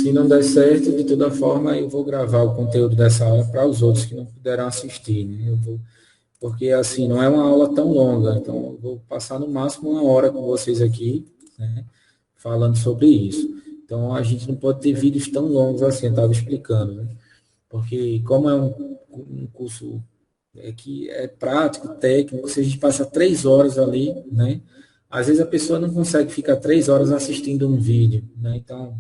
Se não der certo, de toda forma, eu vou gravar o conteúdo dessa aula para os outros que não puderam assistir, né? Porque, assim, não é uma aula tão longa, então eu vou passar no máximo 1 hora com vocês aqui, né, falando sobre isso. Então, a gente não pode ter vídeos tão longos assim, eu estava explicando, né? Porque como é um curso que é prático, técnico, se a gente passa 3 horas ali, né? Às vezes a pessoa não consegue ficar 3 horas assistindo um vídeo, né? Então,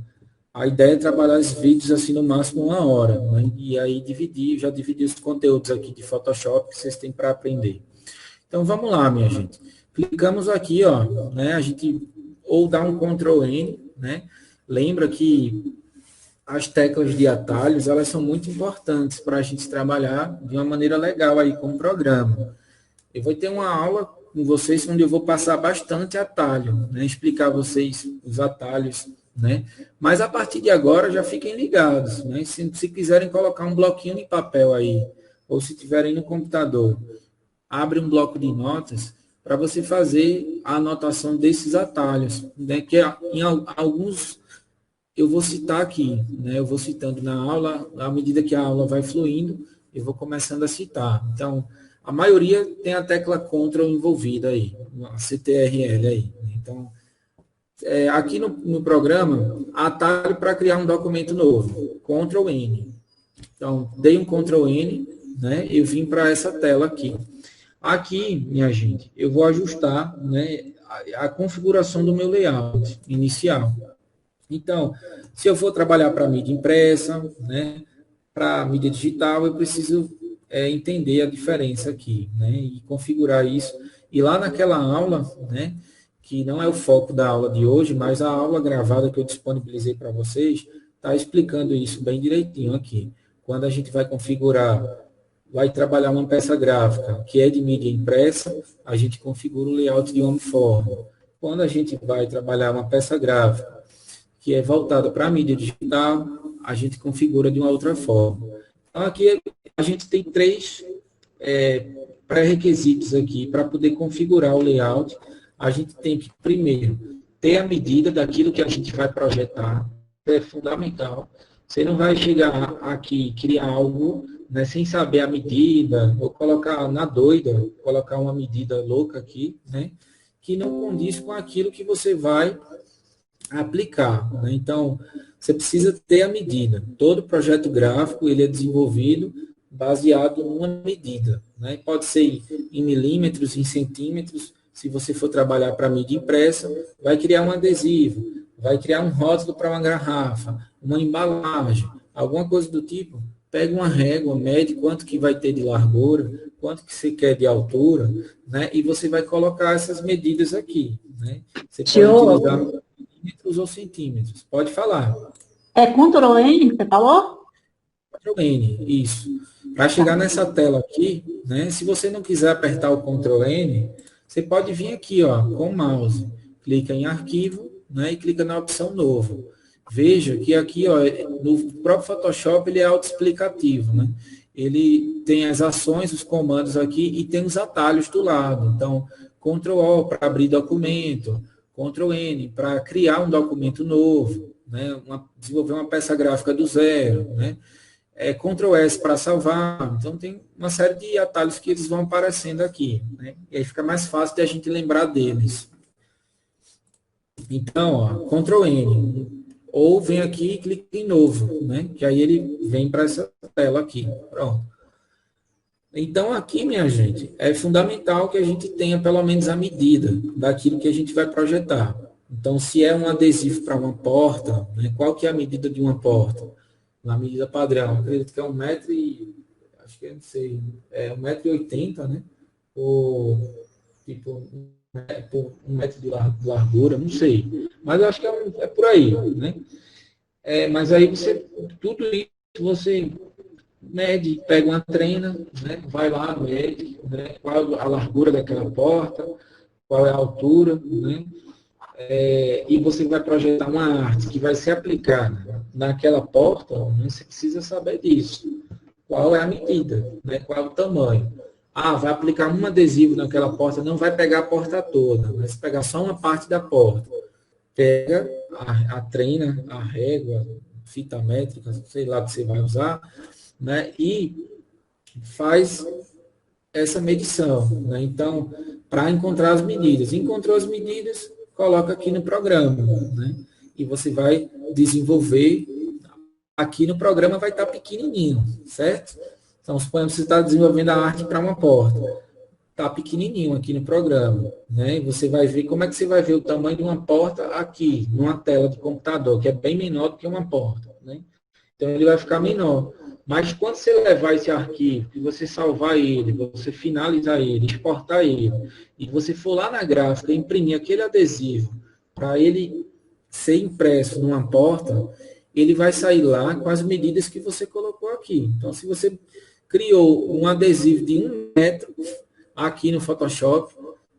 a ideia é trabalhar os vídeos assim no máximo 1 hora, né? E aí dividir, já dividi os conteúdos aqui de Photoshop que vocês têm para aprender. Então vamos lá, minha gente. Clicamos aqui, ó, né? A gente ou dá um Ctrl N, né? Lembra que as teclas de atalhos, elas são muito importantes para a gente trabalhar de uma maneira legal aí com o programa. Eu vou ter uma aula com vocês onde eu vou passar bastante atalho, né? Explicar a vocês os atalhos, né? Mas a partir de agora já fiquem ligados, né? Se quiserem colocar um bloquinho de papel aí, ou se tiverem no computador, abre um bloco de notas para você fazer a anotação desses atalhos, né? Que em alguns eu vou citar aqui, né? Eu vou citando na aula, à medida que a aula vai fluindo, eu vou começando a citar. Então, a maioria tem a tecla Ctrl envolvida aí, a CTRL aí. Então, aqui no programa, atalho para criar um documento novo, Ctrl N. Então, dei um Ctrl N, né? Eu vim para essa tela aqui. Aqui, minha gente, eu vou ajustar, né, a configuração do meu layout inicial. Então, se eu for trabalhar para mídia impressa, né, para mídia digital, eu preciso entender a diferença aqui, né, e configurar isso. E lá naquela aula, né, que não é o foco da aula de hoje, mas a aula gravada que eu disponibilizei para vocês, está explicando isso bem direitinho aqui. Quando a gente vai configurar, vai trabalhar uma peça gráfica que é de mídia impressa, a gente configura o layout de uma forma. Quando a gente vai trabalhar uma peça gráfica que é voltada para a mídia digital, a gente configura de uma outra forma. Então, aqui a gente tem 3 pré-requisitos aqui para poder configurar o layout. A gente tem que, primeiro, ter a medida daquilo que a gente vai projetar, é fundamental. Você não vai chegar aqui e criar algo, né, sem saber a medida, ou colocar na doida, colocar uma medida louca aqui, né, que não condiz com aquilo que você vai aplicar, né? Então, você precisa ter a medida. Todo projeto gráfico ele é desenvolvido baseado numa medida, né? Pode ser em milímetros, em centímetros. Se você for trabalhar para mídia impressa, vai criar um adesivo, vai criar um rótulo para uma garrafa, uma embalagem, alguma coisa do tipo. Pega uma régua, mede quanto que vai ter de largura, quanto que você quer de altura, né? E você vai colocar essas medidas aqui, né? Você pode utilizar milímetros ou centímetros. Pode falar. É Ctrl N que você falou? Ctrl N, isso. Para chegar nessa tela aqui, né? Se você não quiser apertar o Ctrl N, você pode vir aqui, ó, com o mouse. Clica em arquivo, né? E clica na opção novo. Veja que aqui, ó, no próprio Photoshop, ele é autoexplicativo, né? Ele tem as ações, os comandos aqui e tem os atalhos do lado. Então, Ctrl O para abrir documento, Ctrl N para criar um documento novo, né? Desenvolver uma peça gráfica do zero, né? Ctrl S para salvar. Então, tem uma série de atalhos que eles vão aparecendo aqui, né? E aí fica mais fácil de a gente lembrar deles. Então, ó, Ctrl N. Ou vem aqui e clica em novo, né? Que aí ele vem para essa tela aqui. Pronto. Então, aqui, minha gente, é fundamental que a gente tenha pelo menos a medida daquilo que a gente vai projetar. Então, se é um adesivo para uma porta, né, qual que é a medida de uma porta? Na medida padrão, acredito que é 1 metro e... acho que eu não sei, 1,80 m, né? Por, tipo, por 1 metro de largura, não sei. Mas eu acho que é por aí, né? Mas aí você, tudo isso você mede, pega uma trena, né, vai lá, mede, né, qual a largura daquela porta, qual é a altura, né, e você vai projetar uma arte que vai ser aplicada naquela porta, né, você precisa saber disso. Qual é a medida, né, qual é o tamanho. Ah, vai aplicar um adesivo naquela porta, não vai pegar a porta toda, vai pegar só uma parte da porta. Pega a trena, a régua, fita métrica, sei lá o que você vai usar, né? E faz essa medição, né? Então, para encontrar as medidas. Encontrou as medidas, coloca aqui no programa, né? E você vai desenvolver, aqui no programa vai estar pequenininho, certo? Então, suponhamos que você está desenvolvendo a arte para uma porta. Está pequenininho aqui no programa, né? E você vai ver, como é que você vai ver o tamanho de uma porta aqui, numa tela de computador, que é bem menor do que uma porta, né? Então, ele vai ficar menor. Mas quando você levar esse arquivo, e você salvar ele, você finalizar ele, exportar ele, e você for lá na gráfica imprimir aquele adesivo para ele ser impresso numa porta, ele vai sair lá com as medidas que você colocou aqui. Então, se você criou um adesivo de 1 metro aqui no Photoshop,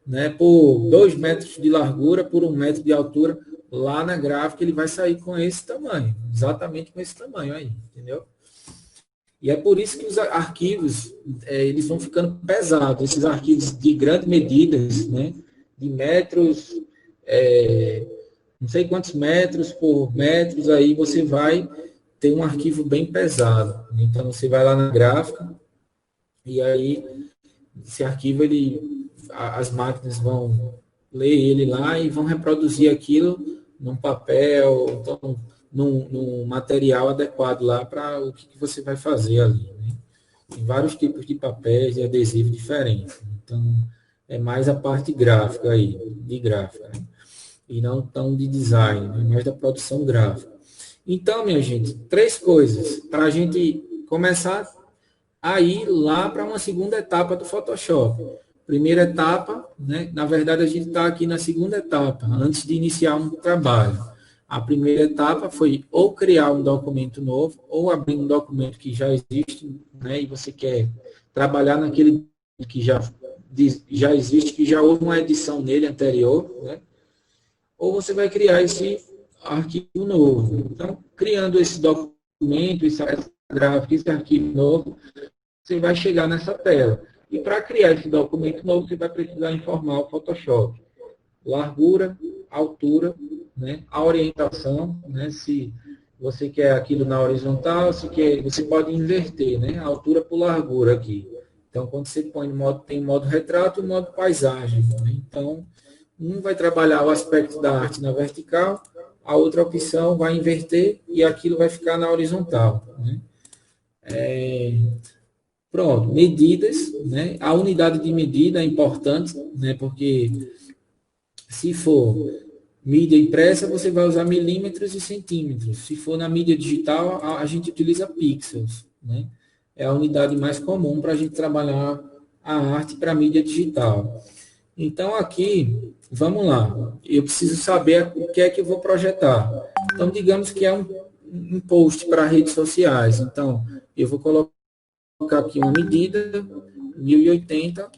né, por 2 metros de largura, por 1 metro de altura, lá na gráfica ele vai sair com esse tamanho, exatamente com esse tamanho aí, entendeu? E é por isso que os arquivos, eles vão ficando pesados, esses arquivos de grandes medidas, né, de metros, não sei quantos metros por metros, aí você vai ter um arquivo bem pesado. Então, você vai lá na gráfica, e aí, esse arquivo, as máquinas vão ler ele lá e vão reproduzir aquilo num papel, então, num material adequado lá para o que você vai fazer ali, né? Tem vários tipos de papéis e adesivos diferentes. Então, é mais a parte gráfica aí, de gráfica, né? E não tão de design, né? Mais da produção gráfica. Então, minha gente, 3 coisas para a gente começar a ir lá para uma segunda etapa do Photoshop. Primeira etapa, né? Na verdade, a gente está aqui na segunda etapa, antes de iniciar um trabalho. A primeira etapa foi ou criar um documento novo, ou abrir um documento que já existe, né? E você quer trabalhar naquele que já existe, que já houve uma edição nele anterior, né? Ou você vai criar esse arquivo novo. Então, criando esse documento, essa gráfica, esse arquivo novo, você vai chegar nessa tela. E para criar esse documento novo, você vai precisar informar o Photoshop. Largura, altura, né? A orientação, né? Se você quer aquilo na horizontal, se quer, você pode inverter, né? A altura por largura aqui. Então, quando você põe no modo, tem modo retrato e modo paisagem. Né? Então, um vai trabalhar o aspecto da arte na vertical, a outra opção vai inverter e aquilo vai ficar na horizontal. Né? Pronto, medidas, né? A unidade de medida é importante, né? Porque se for mídia impressa, você vai usar milímetros e centímetros. Se for na mídia digital, a gente utiliza pixels, né? É a unidade mais comum para a gente trabalhar a arte para mídia digital. Então, aqui, vamos lá. Eu preciso saber o que é que eu vou projetar. Então, digamos que é um post para redes sociais. Então, eu vou colocar aqui uma medida, 1080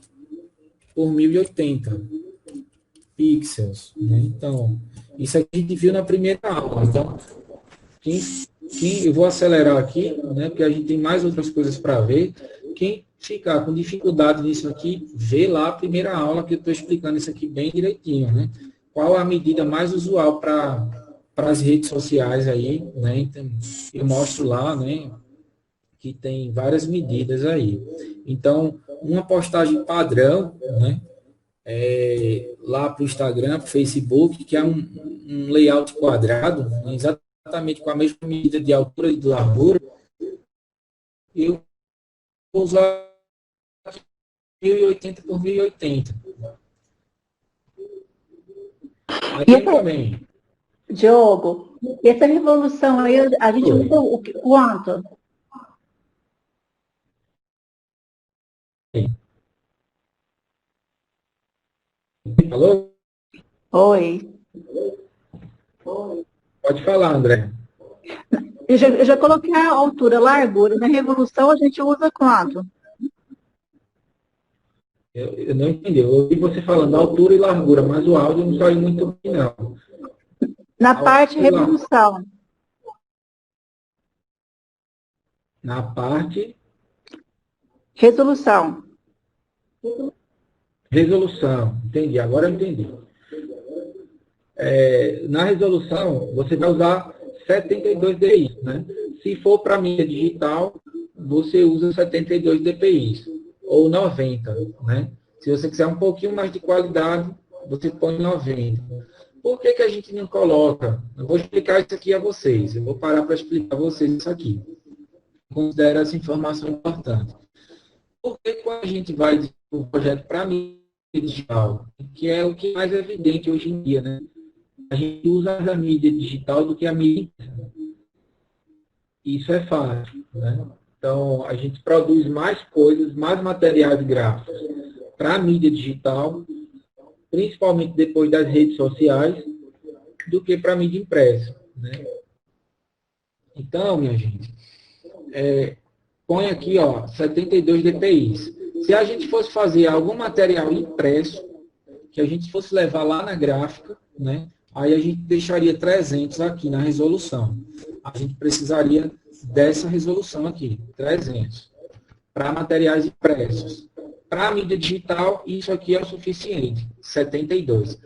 por 1080 pixels. Né? Então, isso aqui a gente viu na primeira aula. Então, eu vou acelerar aqui, né, porque a gente tem mais outras coisas para ver. Quem ficar com dificuldade nisso aqui, vê lá a primeira aula, que eu estou explicando isso aqui bem direitinho. Né? Qual a medida mais usual para as redes sociais aí, né? Então, eu mostro lá, né, que tem várias medidas aí. Então, uma postagem padrão, né, lá para o Instagram, para o Facebook, que é um layout quadrado, né, exatamente com a mesma medida de altura e de largura, eu vou usar 1080 por 1080. Aí E tem essa, também. Diogo, essa revolução aí, a gente Oi. usa quanto? Falou? Oi. Pode falar, André. Eu já coloquei a altura, a largura. Na revolução a gente usa quanto? Eu não entendi. Eu ouvi você falando altura e largura, mas o áudio não saiu muito bem, não. Na parte Altura e largura. revolução. Na parte Resolução. resolução. Entendi, agora eu entendi. Na resolução, você vai usar 72 dpi, né? Se for para mídia digital, você usa 72 dpi, ou 90, né? Se você quiser um pouquinho mais de qualidade, você põe 90. Por que, que a gente não coloca? Eu vou explicar isso aqui a vocês. Eu vou parar para explicar a vocês isso aqui. Considero essa informação importante. Porque quando a gente vai desenvolver um projeto para mídia digital, que é o que é mais evidente hoje em dia, né? A gente usa a mídia digital do que a mídia. Isso é fácil, né? Então, a gente produz mais coisas, mais materiais gráficos para a mídia digital, principalmente depois das redes sociais, do que para a mídia impressa, né? Então, minha gente, põe aqui, ó, 72 dpi. Se a gente fosse fazer algum material impresso, que a gente fosse levar lá na gráfica, né? Aí a gente deixaria 300 aqui na resolução. A gente precisaria dessa resolução aqui, 300, para materiais impressos. Para a mídia digital, isso aqui é o suficiente, 72.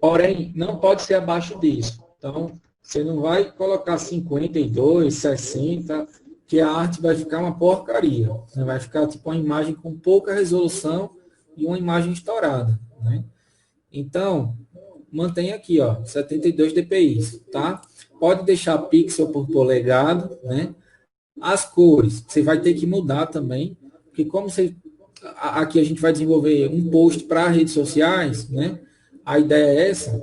Porém, não pode ser abaixo disso. Então, você não vai colocar 52, 60, que a arte vai ficar uma porcaria. Vai ficar tipo uma imagem com pouca resolução e uma imagem estourada, né? Então, mantém aqui, ó, 72 dpi, tá? Pode deixar pixel por polegada, né? As cores, você vai ter que mudar também, porque como você, aqui a gente vai desenvolver um post para redes sociais, né? A ideia é essa,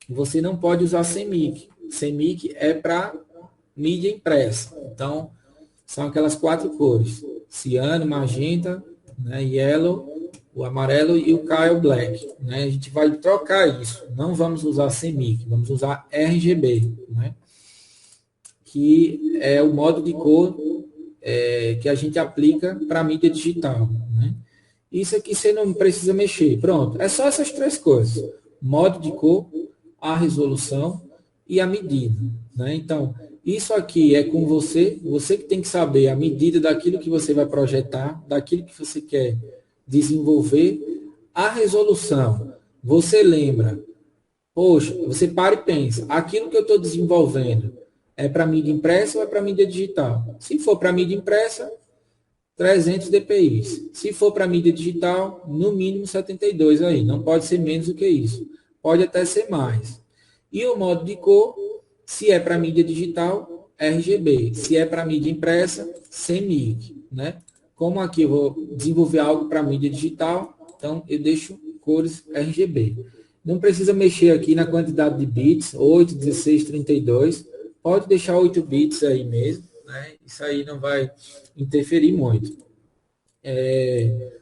você não pode usar CMYK. CMYK é para mídia impressa. Então, são aquelas 4 cores, ciano, magenta, né, yellow, o amarelo e o Kyle Black, né? A gente vai trocar isso. Não vamos usar CMYK, vamos usar RGB, né? Que é o modo de cor que a gente aplica para a mídia digital, né? Isso aqui você não precisa mexer. Pronto, é só essas 3 coisas. Modo de cor, a resolução e a medida, né? Então, isso aqui é com você, você que tem que saber a medida daquilo que você vai projetar, daquilo que você quer desenvolver. A resolução, você lembra, poxa, você para e pensa, aquilo que eu estou desenvolvendo é para mídia impressa ou é para mídia digital? Se for para mídia impressa, 300 dpi. Se for para mídia digital, no mínimo 72 aí, não pode ser menos do que isso. Pode até ser mais. E o modo de cor, se é para mídia digital, RGB. Se é para mídia impressa, CMYK, né? Como aqui eu vou desenvolver algo para mídia digital, então eu deixo cores RGB. Não precisa mexer aqui na quantidade de bits, 8, 16, 32. Pode deixar 8 bits aí mesmo, né? Isso aí não vai interferir muito.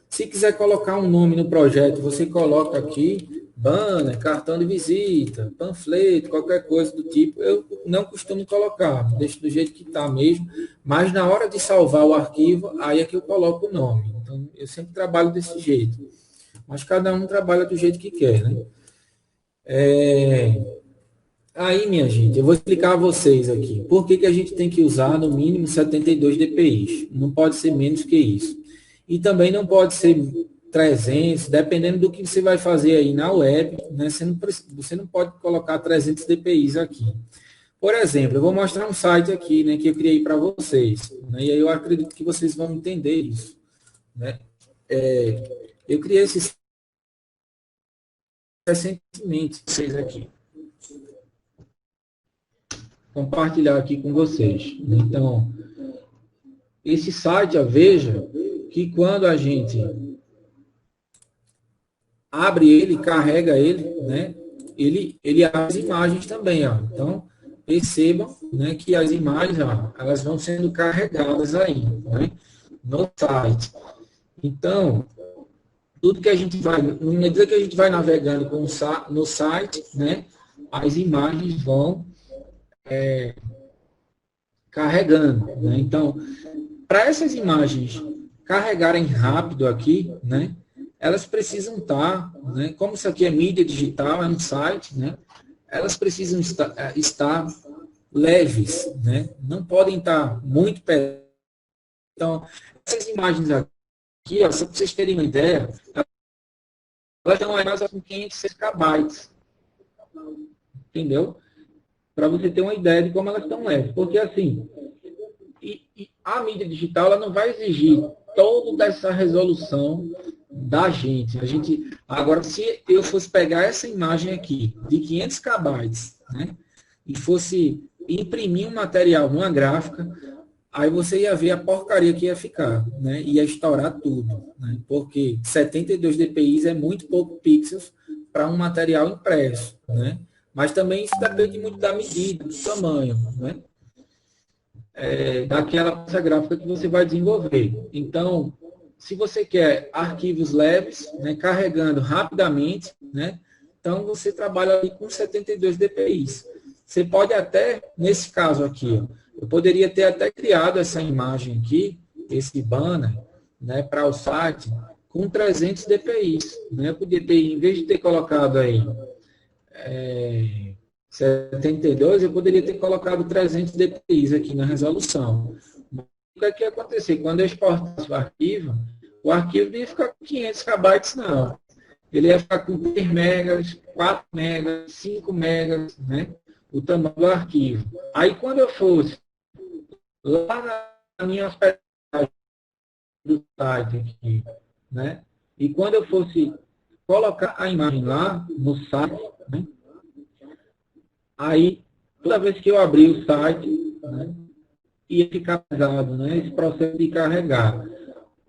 Se quiser colocar um nome no projeto, você coloca aqui banner, cartão de visita, panfleto, qualquer coisa do tipo. Eu não costumo colocar, deixo do jeito que está mesmo, mas na hora de salvar o arquivo, aí é que eu coloco o nome. Então, eu sempre trabalho desse jeito. Mas cada um trabalha do jeito que quer, né? Aí, minha gente, eu vou explicar a vocês aqui por que, que a gente tem que usar no mínimo 72 dpi. Não pode ser menos que isso. E também não pode ser 300, dependendo do que você vai fazer aí na web, né? Você não pode colocar 300 dpi aqui. Por exemplo, eu vou mostrar um site aqui, né, que eu criei para vocês, né? E aí eu acredito que vocês vão entender isso, né? Eu criei esse site recentemente, vocês aqui. Compartilhar aqui com vocês. Então, esse site, veja que quando a gente abre ele, carrega ele, né? Ele abre as imagens também, ó. Então, percebam, né, que as imagens, ó, elas vão sendo carregadas aí, né, no site. Então, tudo que a gente vai, na medida que a gente vai navegando no site, né, as imagens vão carregando, né? Então, para essas imagens carregarem rápido aqui, né, elas precisam estar, né, como isso aqui é mídia digital, é um site, né, elas precisam estar leves, né, não podem estar muito pesadas. Então, essas imagens aqui, ó, só para vocês terem uma ideia, elas estão mais com 506 KB, entendeu? para você ter uma ideia de como elas estão leves. Porque, assim, e a mídia digital ela não vai exigir toda essa resolução da gente. Agora, se eu fosse pegar essa imagem aqui, de 500 KB, né, e fosse imprimir um material numa gráfica, aí você ia ver a porcaria que ia ficar, né? Ia estourar tudo, né? Porque 72 dpi é muito pouco pixels para um material impresso, né? Mas também isso depende muito da medida, do tamanho, né? Daquela peça gráfica que você vai desenvolver. Então, se você quer arquivos leves, né, carregando rapidamente, né? Então você trabalha ali com 72 dpi. Você pode até, nesse caso aqui, ó, eu poderia ter até criado essa imagem aqui, esse banner, né, para o site, com 300 dpi. Né? Eu podia ter, em vez de ter colocado aí 72, eu poderia ter colocado 300 dpi aqui na resolução. O que é que ia acontecer? Quando eu exportasse o arquivo não ia ficar com 500 KB, não. Ele ia ficar com 3 megas, 4 megas, 5 megas, né? O tamanho do arquivo. Aí, quando eu fosse lá na minha hospedagem do site aqui, né? E quando eu fosse colocar a imagem lá no site, né? Aí, toda vez que eu abrir o site, né, ia ficar pesado, né? Esse processo de carregar.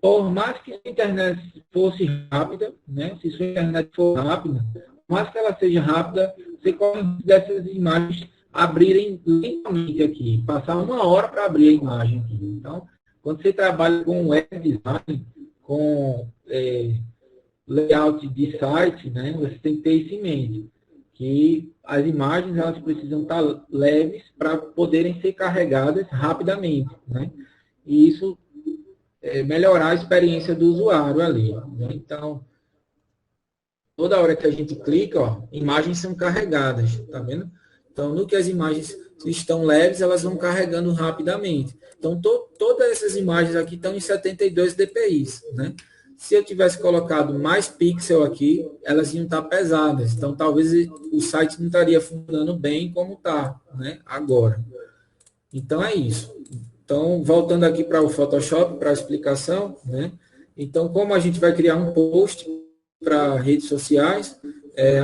Por mais que a internet fosse rápida, né? Se sua internet for rápida, por mais que ela seja rápida, você corre dessas imagens abrirem lentamente aqui, passar 1 hora para abrir a imagem aqui. Então, quando você trabalha com web design, com layout de site, né? Você tem que ter isso em mente, que as imagens elas precisam estar leves para poderem ser carregadas rapidamente, né? E isso melhorar a experiência do usuário ali, né? Então, toda hora que a gente clica, ó, imagens são carregadas, tá vendo? Então, no que as imagens estão leves, elas vão carregando rapidamente. Então, todas essas imagens aqui estão em 72 dpi, né? Se eu tivesse colocado mais pixel aqui, elas iam estar pesadas. Então, talvez o site não estaria funcionando bem como está, né, agora. Então, é isso. Então, voltando aqui para o Photoshop, para a explicação, né? Então, como a gente vai criar um post para redes sociais,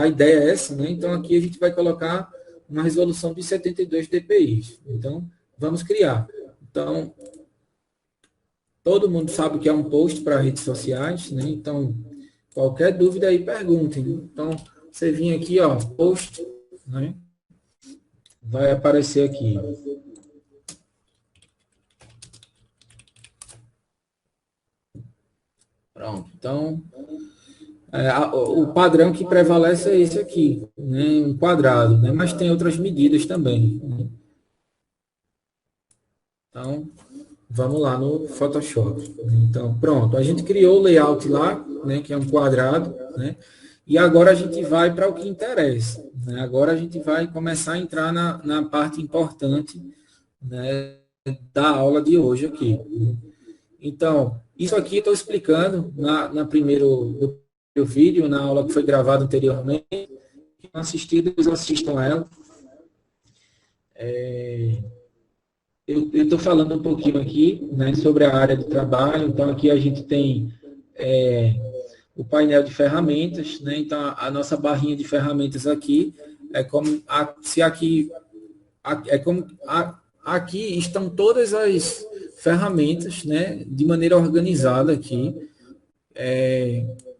a ideia é essa, né? Então, aqui a gente vai colocar uma resolução de 72 dpi. Então, vamos criar. Então, todo mundo sabe o que é um post para redes sociais, né? Então, qualquer dúvida aí, perguntem. Né? Então, você vir aqui, ó, post, né? Vai aparecer aqui. Pronto. Então, o padrão que prevalece é esse aqui, né? Um quadrado, né? Mas tem outras medidas também. Né? Então, vamos lá no Photoshop. Então, pronto. A gente criou o layout lá, né? Que é um quadrado, né? E agora a gente vai para o que interessa. Né? Agora a gente vai começar a entrar na parte importante, né, da aula de hoje aqui. Então, isso aqui estou explicando no primeiro vídeo, na aula que foi gravada anteriormente. Quem não assistiu, depois assistam ela. Eu estou falando um pouquinho aqui, né, sobre a área de trabalho. Então, aqui a gente tem o painel de ferramentas, né? Então, a nossa barrinha de ferramentas aqui é como se aqui aqui estão todas as ferramentas, né? De maneira organizada aqui,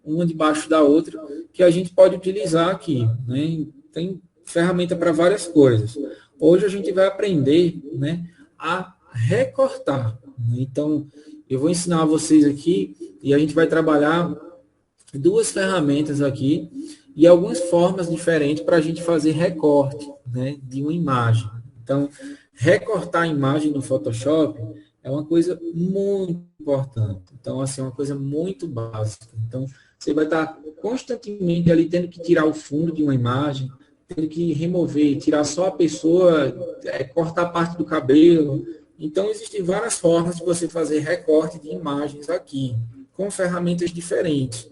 uma debaixo da outra, que a gente pode utilizar aqui, né? Tem ferramenta para várias coisas. Hoje a gente vai aprender, né, a recortar. Né? Então, eu vou ensinar a vocês aqui e a gente vai trabalhar duas ferramentas aqui e algumas formas diferentes para a gente fazer recorte, né, de uma imagem. Então, recortar a imagem no Photoshop é uma coisa muito importante. Então, assim, é uma coisa muito básica. Então, você vai estar constantemente ali tendo que tirar o fundo de uma imagem, tendo que remover, tirar só a pessoa, cortar parte do cabelo. Então, existem várias formas de você fazer recorte de imagens aqui, com ferramentas diferentes.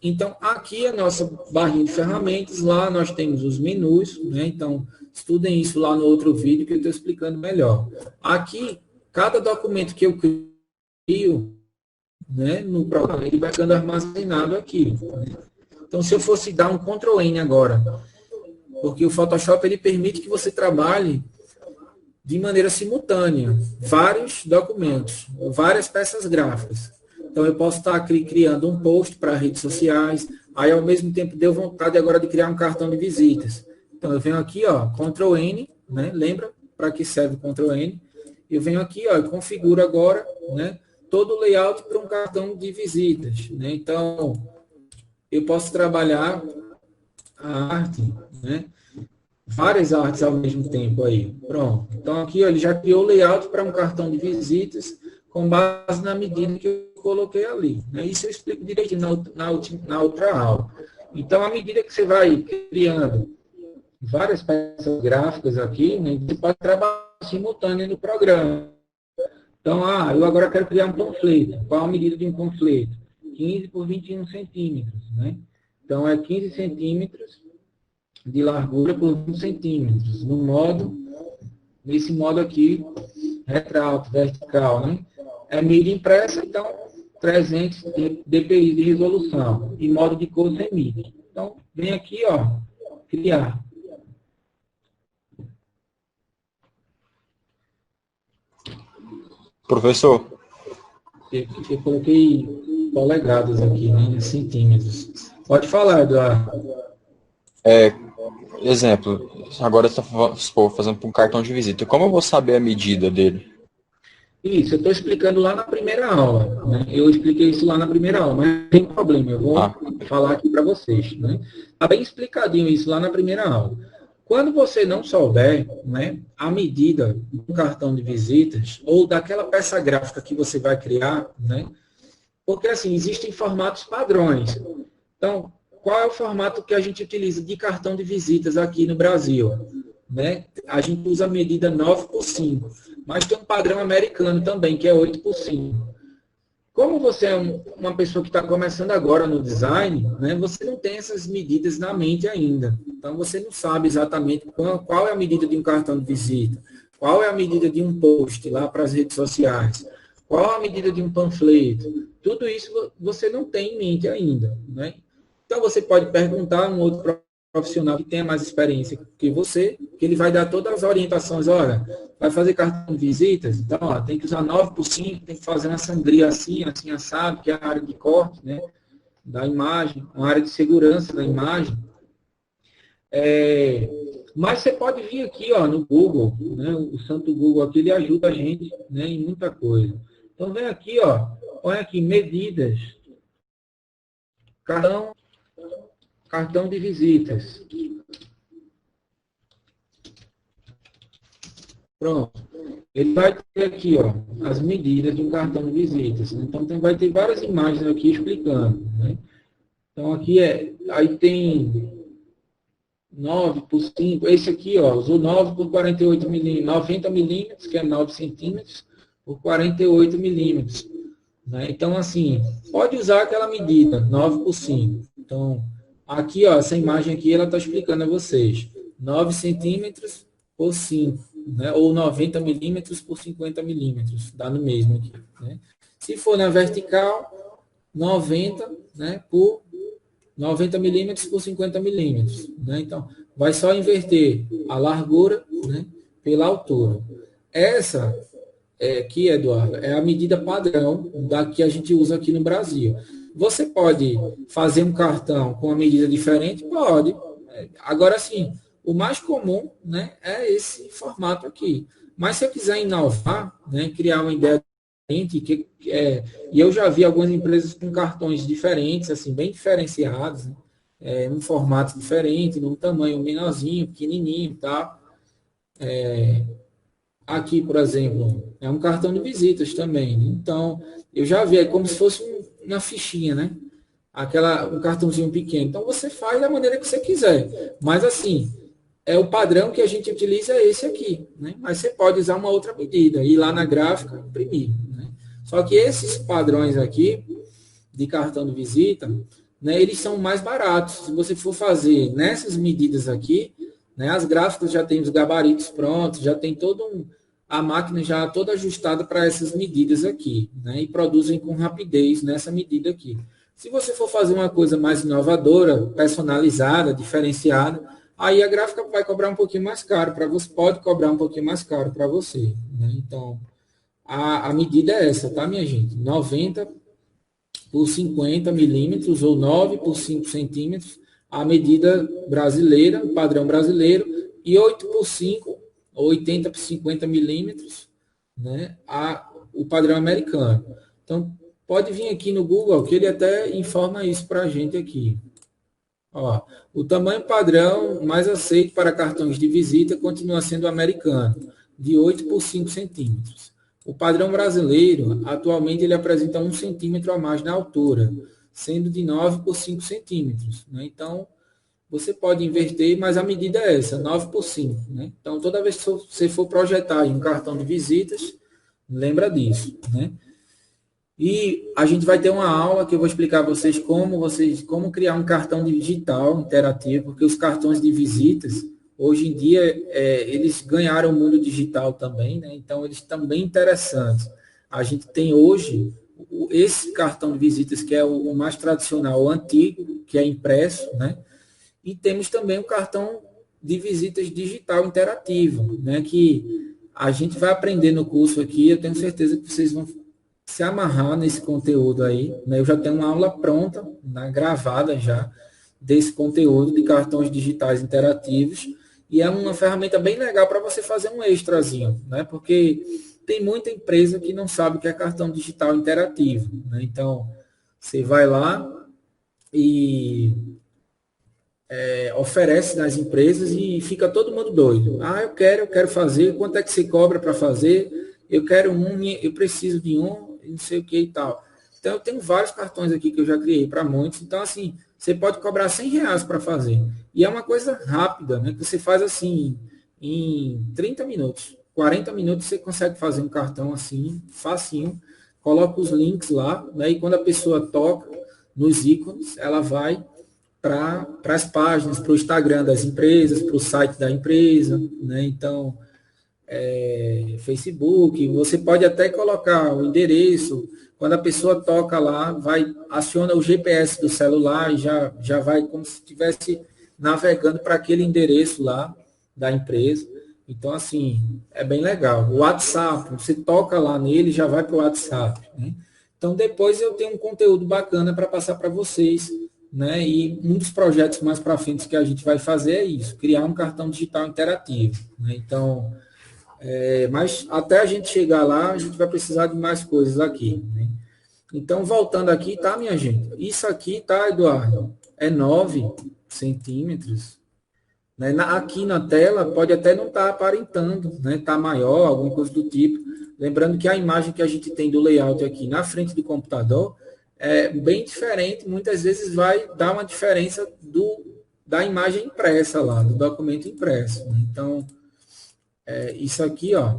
Então, aqui é a nossa barrinha de ferramentas, lá nós temos os menus, né? Então, estudem isso lá no outro vídeo que eu estou explicando melhor. Aqui, cada documento que eu crio, né, no programa, ele vai ficando armazenado aqui. Então, se eu fosse dar um Ctrl N agora, porque o Photoshop ele permite que você trabalhe de maneira simultânea, vários documentos, várias peças gráficas. Então, eu posso estar criando um post para redes sociais, aí, ao mesmo tempo, deu vontade agora de criar um cartão de visitas. Então, eu venho aqui, ó, Ctrl N, né? Lembra para que serve o Ctrl N? Eu venho aqui, ó, e configuro agora, né, todo o layout para um cartão de visitas, né? Então, eu posso trabalhar a arte, né? Várias artes ao mesmo tempo aí. Pronto. Então, aqui, ó, ele já criou o layout para um cartão de visitas com base na medida que eu coloquei ali. Né? Isso eu explico direitinho na outra aula. Então, à medida que você vai criando várias peças gráficas aqui, né, você pode trabalhar simultâneo no programa. Então, eu agora quero criar um panfleto. Qual a medida de um panfleto? 15 por 21 centímetros. Né? Então, é 15 centímetros de largura por 20 centímetros. Nesse modo aqui, retrato, vertical. Né? É mídia impressa, então 300 dpi de resolução. E modo de cor sem mídia. Então, vem aqui, ó, criar. Professor, Eu coloquei polegadas aqui, né, centímetros. Pode falar, Eduardo. Exemplo, agora você está fazendo um cartão de visita. Como eu vou saber a medida dele? Isso, eu estou explicando lá na primeira aula. Né? Eu expliquei isso lá na primeira aula, mas não tem problema, eu vou falar aqui para vocês. Né? Está bem explicadinho isso lá na primeira aula. Quando você não souber, né, a medida do cartão de visitas ou daquela peça gráfica que você vai criar, né, porque assim, existem formatos padrões. Então, qual é o formato que a gente utiliza de cartão de visitas aqui no Brasil? Né? A gente usa a medida 9:5, mas tem um padrão americano também, que é 8:5. Como você é uma pessoa que está começando agora no design, né, você não tem essas medidas na mente ainda. Então, você não sabe exatamente qual é a medida de um cartão de visita, qual é a medida de um post lá para as redes sociais, qual a medida de um panfleto. Tudo isso você não tem em mente ainda. Né? Então, você pode perguntar a um outro profissional que tenha mais experiência que você, que ele vai dar todas as orientações. Olha, vai fazer cartão de visitas, então, ó, tem que usar 9:5, tem que fazer uma sangria assim, assim, assado, que é a área de corte, né, da imagem, uma área de segurança da imagem. Mas você pode vir aqui, ó, no Google, né, o santo Google aqui, ele ajuda a gente, né, em muita coisa. Então, vem aqui, ó, olha aqui, medidas, cartão de visitas. Pronto. Ele vai ter aqui, ó, as medidas de um cartão de visitas. Então, vai ter várias imagens aqui explicando. Né? Então, aqui aí tem 9:5. Esse aqui, ó, usou 9 por 48 milímetros, 90 milímetros, que é 9 centímetros, por 48 milímetros. Né? Então, assim, pode usar aquela medida, 9:5. Então, aqui, ó, essa imagem aqui, ela está explicando a vocês. 9 centímetros por 5, né? Ou 90 milímetros por 50 milímetros. Dá no mesmo aqui. Né? Se for na vertical, 90, né, por 90 milímetros por 50 milímetros. Né? Então, vai só inverter a largura, né, pela altura. Essa aqui, Eduardo, é a medida padrão da que a gente usa aqui no Brasil. Você pode fazer um cartão com uma medida diferente? Pode. Agora, sim, o mais comum, né, é esse formato aqui. Mas se eu quiser inovar, né, criar uma ideia diferente, e eu já vi algumas empresas com cartões diferentes, assim, bem diferenciados, né, um formato diferente, num tamanho menorzinho, pequenininho e tal. Aqui, por exemplo, é um cartão de visitas também. Né? Então, eu já vi, é como se fosse uma fichinha, né? Um cartãozinho pequeno. Então, você faz da maneira que você quiser. Mas, assim, o padrão que a gente utiliza é esse aqui. Né? Mas você pode usar uma outra medida, ir lá na gráfica e imprimir. Né? Só que esses padrões aqui, de cartão de visita, né, eles são mais baratos. Se você for fazer nessas medidas aqui, né, as gráficas já tem os gabaritos prontos, já tem a máquina já toda ajustada para essas medidas aqui, né, e produzem com rapidez nessa medida aqui. Se você for fazer uma coisa mais inovadora, personalizada, diferenciada, aí a gráfica vai cobrar um pouquinho mais caro para você, pode cobrar um pouquinho mais caro para você, né? Então, a medida é essa, tá, minha gente? 90 por 50 milímetros ou 9 por 5 centímetros, a medida brasileira, o padrão brasileiro, e 8 por 5, ou 80 por 50 milímetros, né, o padrão americano. Então, pode vir aqui no Google, que ele até informa isso para a gente aqui. Ó, o tamanho padrão mais aceito para cartões de visita continua sendo o americano, de 8 por 5 centímetros. O padrão brasileiro, atualmente, ele apresenta 1 centímetro a mais na altura, sendo de 9 por 5 centímetros. Né? Então, você pode inverter, mas a medida é essa, 9 por 5. Né? Então, toda vez que você for projetar um cartão de visitas, lembra disso. Né? E a gente vai ter uma aula que eu vou explicar a vocês como criar um cartão digital interativo, porque os cartões de visitas, hoje em dia, eles ganharam o mundo digital também, né? Então, eles estão bem interessantes. A gente tem hoje esse cartão de visitas, que é o mais tradicional, o antigo, que é impresso, né? E temos também o cartão de visitas digital interativo, né? Que a gente vai aprender no curso aqui, eu tenho certeza que vocês vão se amarrar nesse conteúdo aí, né? Eu já tenho uma aula pronta, né, gravada já, desse conteúdo de cartões digitais interativos, e é uma ferramenta bem legal para você fazer um extrazinho, né? Porque tem muita empresa que não sabe o que é cartão digital interativo, né? Então, você vai lá e oferece nas empresas e fica todo mundo doido. Ah, eu quero fazer, quanto é que você cobra para fazer? Eu quero eu preciso de não sei o que e tal. Então, eu tenho vários cartões aqui que eu já criei para muitos. Então, assim, você pode cobrar R$ 100 para fazer. E é uma coisa rápida, né? Que você faz assim, em 30 minutos. 40 minutos você consegue fazer um cartão assim, facinho. Coloca os links lá, né? E quando a pessoa toca nos ícones, ela vai para as páginas, para o Instagram das empresas, para o site da empresa, né? Então, Facebook, você pode até colocar o endereço, quando a pessoa toca lá, aciona o GPS do celular e já vai como se estivesse navegando para aquele endereço lá da empresa. Então, assim, é bem legal. O WhatsApp, você toca lá nele, já vai para o WhatsApp. Né? Então, depois eu tenho um conteúdo bacana para passar para vocês, né? E um dos projetos mais para frente que a gente vai fazer é isso, criar um cartão digital interativo. Né? Então, mas até a gente chegar lá, a gente vai precisar de mais coisas aqui. Né? Então, voltando aqui, tá, minha gente? Isso aqui, tá, Eduardo? É 9 centímetros. Né? Aqui na tela, pode até não estar aparentando, né? Tá maior, alguma coisa do tipo. Lembrando que a imagem que a gente tem do layout aqui na frente do computador é bem diferente, muitas vezes vai dar uma diferença da imagem impressa lá, do documento impresso. Né? Então, isso aqui, ó.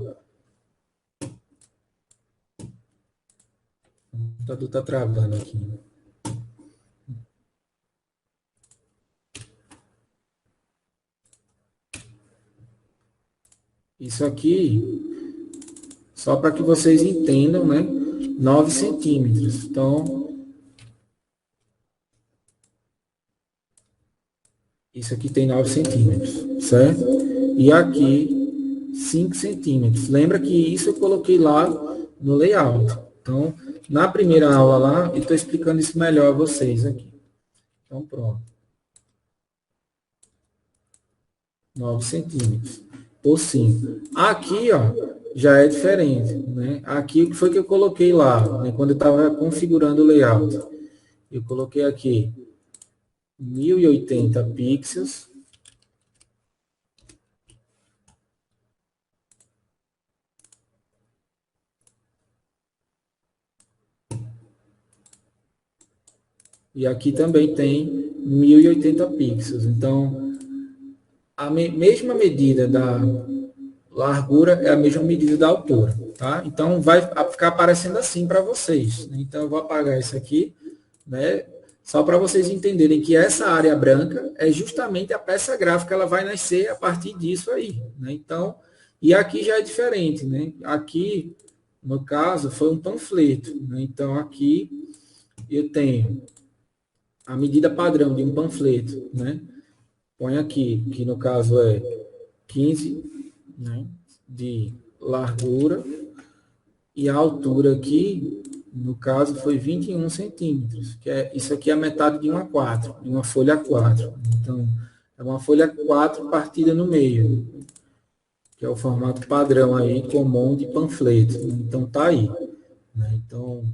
O computador está travando aqui. Isso aqui, só para que vocês entendam, né? 9 centímetros. Então, isso aqui tem 9 centímetros, certo? E aqui, 5 centímetros. Lembra que isso eu coloquei lá no layout. Então, na primeira aula lá, eu estou explicando isso melhor a vocês aqui. Então, pronto. 9 centímetros por 5. Aqui, ó, já é diferente, né? Aqui, o que foi que eu coloquei lá, né? Quando eu estava configurando o layout. Eu coloquei aqui 1080 pixels. E aqui também tem 1080 pixels. Então, a mesma medida da largura é a mesma medida da altura, tá? Então, vai ficar aparecendo assim para vocês. Então, eu vou apagar isso aqui, né? Só para vocês entenderem que essa área branca é justamente a peça gráfica, ela vai nascer a partir disso aí, né? Então, e aqui já é diferente, né? Aqui, no caso, foi um panfleto, né? Então, aqui eu tenho a medida padrão de um panfleto, né? Põe aqui, que no caso é 15, né, de largura, e a altura aqui, no caso, foi 21 centímetros, que é, isso aqui é a metade de uma 4, de uma folha 4. Então, é uma folha 4 partida no meio, que é o formato padrão aí, comum de panfleto. Então, tá aí, né? Então,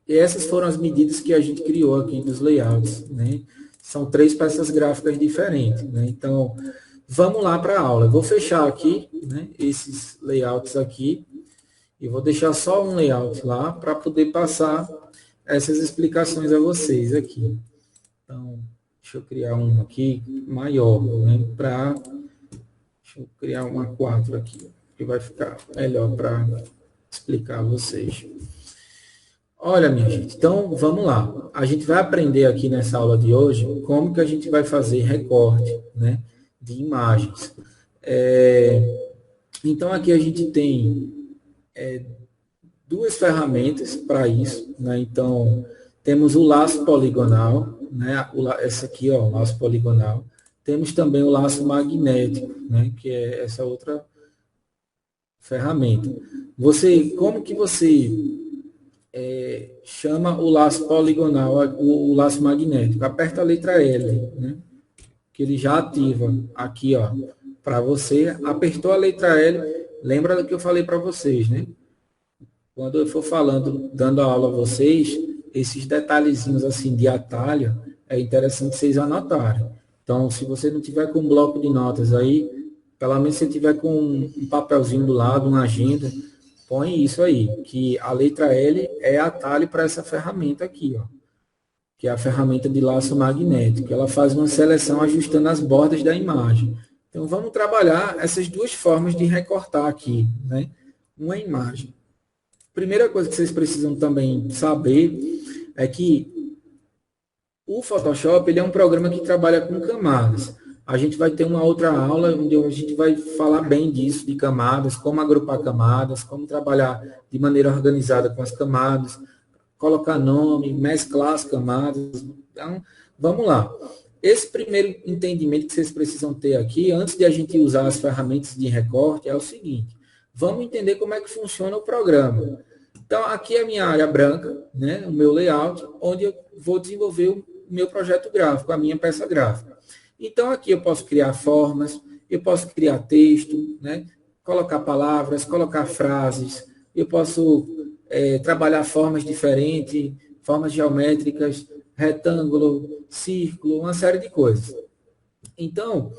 essas foram as medidas que a gente criou aqui dos layouts, né? São 3 peças gráficas diferentes, né? Então, vamos lá para a aula. Eu vou fechar aqui, né, esses layouts aqui, e vou deixar só um layout lá para poder passar essas explicações a vocês aqui. Então, deixa eu criar um aqui maior, né, deixa eu criar uma 4 aqui, que vai ficar melhor para explicar a vocês. Olha, minha gente, então vamos lá. A gente vai aprender aqui nessa aula de hoje como que a gente vai fazer recorte, né, de imagens. Então, aqui a gente tem 2 ferramentas para isso, né? Então, temos o laço poligonal, né? Essa aqui, ó, o laço poligonal. Temos também o laço magnético, né? Que é essa outra ferramenta. Como que você chama o laço poligonal, o laço magnético? Aperta a letra L, né? Que ele já ativa aqui, ó, para você. Apertou a letra L, lembra do que eu falei para vocês, né? Quando eu for falando, dando a aula a vocês, esses detalhezinhos assim de atalho, é interessante vocês anotarem. Então, se você não tiver com um bloco de notas aí, pelo menos se tiver com um papelzinho do lado, uma agenda, põe isso aí, que a letra L é atalho para essa ferramenta aqui, ó, que é a ferramenta de laço magnético. Ela faz uma seleção ajustando as bordas da imagem. Então, vamos trabalhar essas 2 formas de recortar aqui, né, uma imagem. Primeira coisa que vocês precisam também saber é que o Photoshop ele é um programa que trabalha com camadas. A gente vai ter uma outra aula onde a gente vai falar bem disso, de camadas, como agrupar camadas, como trabalhar de maneira organizada com as camadas, colocar nome, mesclar as camadas. Então, vamos lá. Esse primeiro entendimento que vocês precisam ter aqui, antes de a gente usar as ferramentas de recorte, é o seguinte: vamos entender como é que funciona o programa. Então, aqui é a minha área branca, né, o meu layout, onde eu vou desenvolver o meu projeto gráfico, a minha peça gráfica. Então, aqui eu posso criar formas, eu posso criar texto, né, colocar palavras, colocar frases, eu posso trabalhar formas diferentes, formas geométricas, retângulo, círculo, uma série de coisas. Então,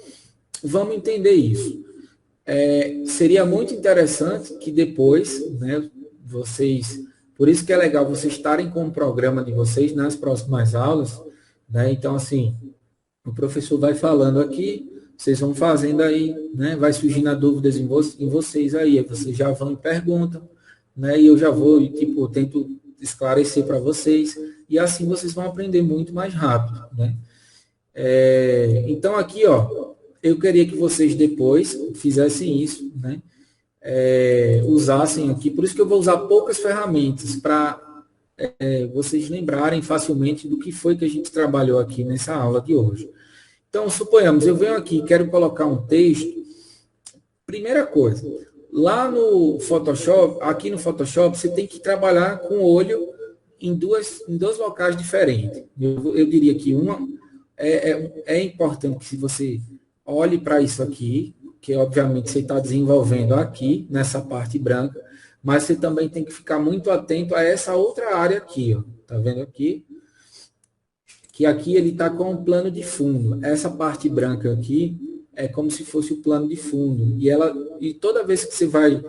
vamos entender isso. Seria muito interessante que depois, né, vocês, por isso que é legal vocês estarem com o programa de vocês nas próximas aulas, né? Então, assim, o professor vai falando aqui, vocês vão fazendo aí, né? Vai surgindo dúvidas em vocês aí vocês já vão e perguntam, né? E eu já vou e, tipo, tento esclarecer para vocês, e assim vocês vão aprender muito mais rápido, né? Então, aqui, ó, eu queria que vocês depois fizessem isso, né? Usassem aqui, por isso que eu vou usar poucas ferramentas para vocês lembrarem facilmente do que foi que a gente trabalhou aqui nessa aula de hoje. Então, suponhamos, eu venho aqui e quero colocar um texto. Primeira coisa, lá no Photoshop, aqui no Photoshop, você tem que trabalhar com o olho em dois locais diferentes. Eu diria que é importante que se você olhe para isso aqui, que obviamente você está desenvolvendo aqui, nessa parte branca, mas você também tem que ficar muito atento a essa outra área aqui, ó. Tá vendo aqui? Que aqui ele está com um plano de fundo. Essa parte branca aqui é como se fosse o plano de fundo. E toda vez que você vai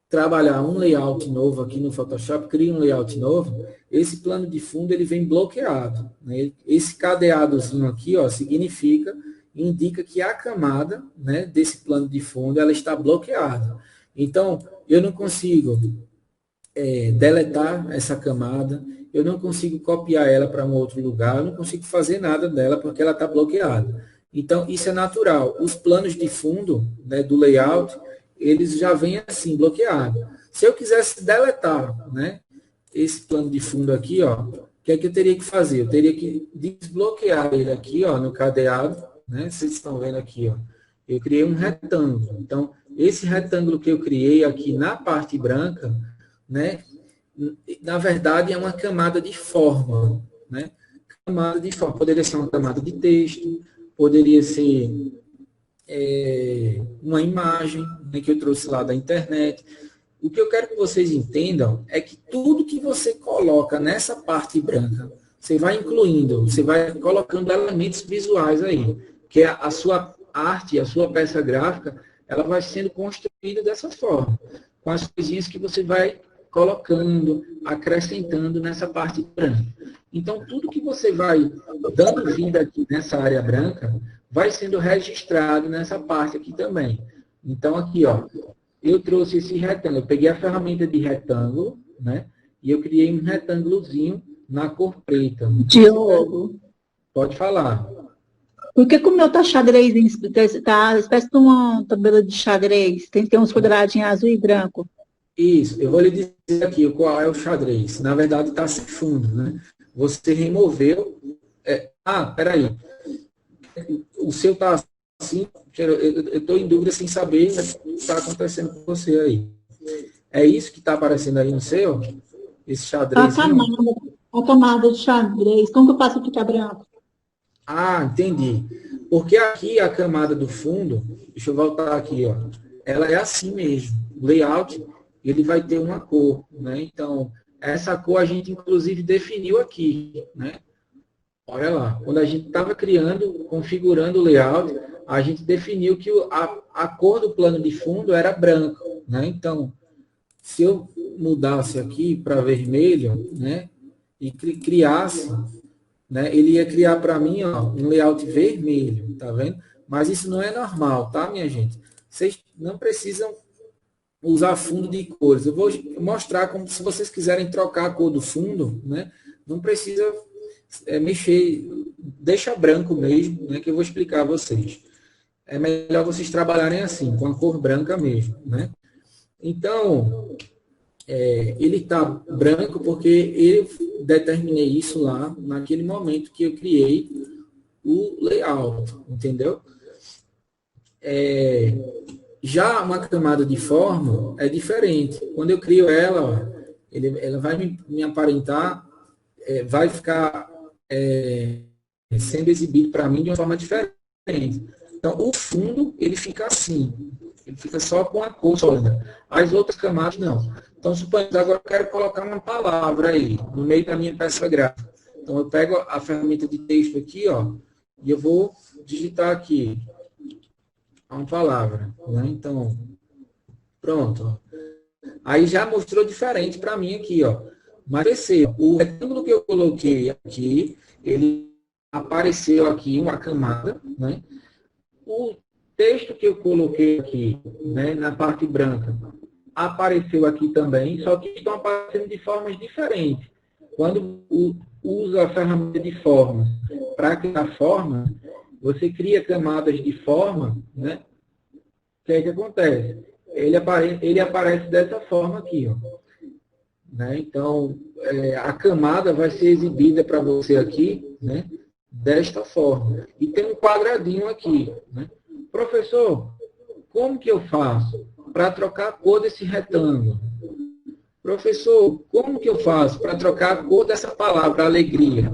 trabalhar um layout novo aqui no Photoshop, cria um layout novo, esse plano de fundo ele vem bloqueado, né? Esse cadeadozinho aqui, ó, indica que a camada, né, desse plano de fundo ela está bloqueada. Então, eu não consigo deletar essa camada, eu não consigo copiar ela para um outro lugar, eu não consigo fazer nada dela porque ela está bloqueada. Então, isso é natural. Os planos de fundo, né, do layout, eles já vêm assim, bloqueados. Se eu quisesse deletar, né, esse plano de fundo aqui, ó, o que é que eu teria que fazer? Eu teria que desbloquear ele aqui, ó, no cadeado, né? Vocês estão vendo aqui, ó. Eu criei um retângulo. Então, esse retângulo que eu criei aqui na parte branca, né, na verdade, é uma camada de forma, né? Camada de forma. Poderia ser uma camada de texto, poderia ser uma imagem, né, que eu trouxe lá da internet. O que eu quero que vocês entendam é que tudo que você coloca nessa parte branca, você vai incluindo, você vai colocando elementos visuais aí, que a sua arte, a sua peça gráfica, ela vai sendo construída dessa forma, com as coisinhas que você vai colocando, acrescentando nessa parte branca. Então, tudo que você vai dando vida aqui nessa área branca, vai sendo registrado nessa parte aqui também. Então, aqui, ó, eu trouxe esse retângulo, eu peguei a ferramenta de retângulo, né? E eu criei um retângulozinho na cor preta. Diogo, Pode falar. por que o meu tá xadrez, tá espécie de uma tabela de xadrez, tem uns quadradinhos azul e branco. Isso, eu vou lhe dizer aqui qual é o xadrez. Na verdade, está sem fundo, né? Você removeu... peraí. O seu está assim, eu estou em dúvida sem saber o que está acontecendo com você aí. É isso que está aparecendo aí no seu? Esse xadrez? A camada de xadrez, como que eu faço ficar branco? Ah, entendi. Porque aqui a camada do fundo, deixa eu voltar aqui, ó, ela é assim mesmo. O layout, ele vai ter uma cor, né? Então, essa cor a gente inclusive definiu aqui, né? Olha lá, quando a gente estava configurando o layout, a gente definiu que a cor do plano de fundo era branco, né? Então, se eu mudasse aqui para vermelho, né? E criasse, né? Ele ia criar para mim, ó, um layout vermelho, tá vendo? Mas isso não é normal, tá, minha gente? Vocês não precisam usar fundo de cores. Eu vou mostrar como, se vocês quiserem trocar a cor do fundo, né? Não precisa mexer, deixa branco mesmo, né, que eu vou explicar a vocês. É melhor vocês trabalharem assim, com a cor branca mesmo, né? Então, ele está branco porque eu determinei isso lá, naquele momento que eu criei o layout, entendeu? Já uma camada de forma é diferente. Quando eu crio ela, ó, ela vai me aparentar, vai ficar sendo exibido para mim de uma forma diferente. Então, o fundo, ele fica assim. Ele fica só com a cor sólida. As outras camadas, não. Então, suponhamos, agora eu quero colocar uma palavra aí, no meio da minha peça gráfica. Então, eu pego a ferramenta de texto aqui, ó, e eu vou digitar aqui uma palavra, né? Então, pronto. Ó. Aí já mostrou diferente para mim aqui, ó. Mas perceba, o retângulo que eu coloquei aqui, ele apareceu aqui uma camada, né? O texto que eu coloquei aqui, né, na parte branca, apareceu aqui também, só que estão aparecendo de formas diferentes. Quando usa a ferramenta de forma para criar forma, você cria camadas de forma, né? O que é que acontece? Ele aparece dessa forma aqui, ó. Né? Então, a camada vai ser exibida para você aqui, né? Desta forma. E tem um quadradinho aqui. Né? Professor, como que eu faço para trocar a cor desse retângulo? Professor, como que eu faço para trocar a cor dessa palavra, alegria?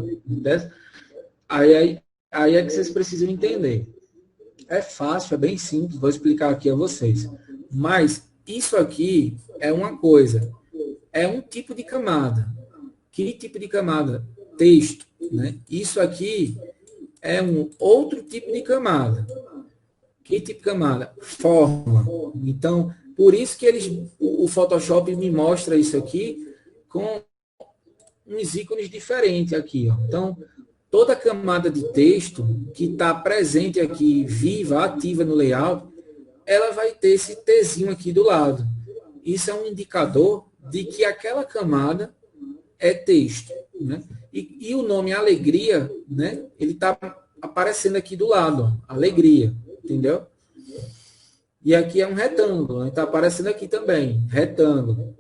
Aí é que vocês precisam entender. É fácil, é bem simples, vou explicar aqui a vocês. Mas isso aqui é uma coisa. É um tipo de camada. Que tipo de camada? Texto. Né? Isso aqui é um outro tipo de camada. Que tipo de camada? Forma. Então, por isso que o Photoshop me mostra isso aqui com uns ícones diferentes aqui. Ó. Então, toda camada de texto que está presente aqui, viva, ativa no layout, ela vai ter esse Tzinho aqui do lado. Isso é um indicador de que aquela camada é texto, né? E o nome alegria, né? Ele está aparecendo aqui do lado, ó, alegria, entendeu? E aqui é um retângulo, né? Está aparecendo aqui também, retângulo.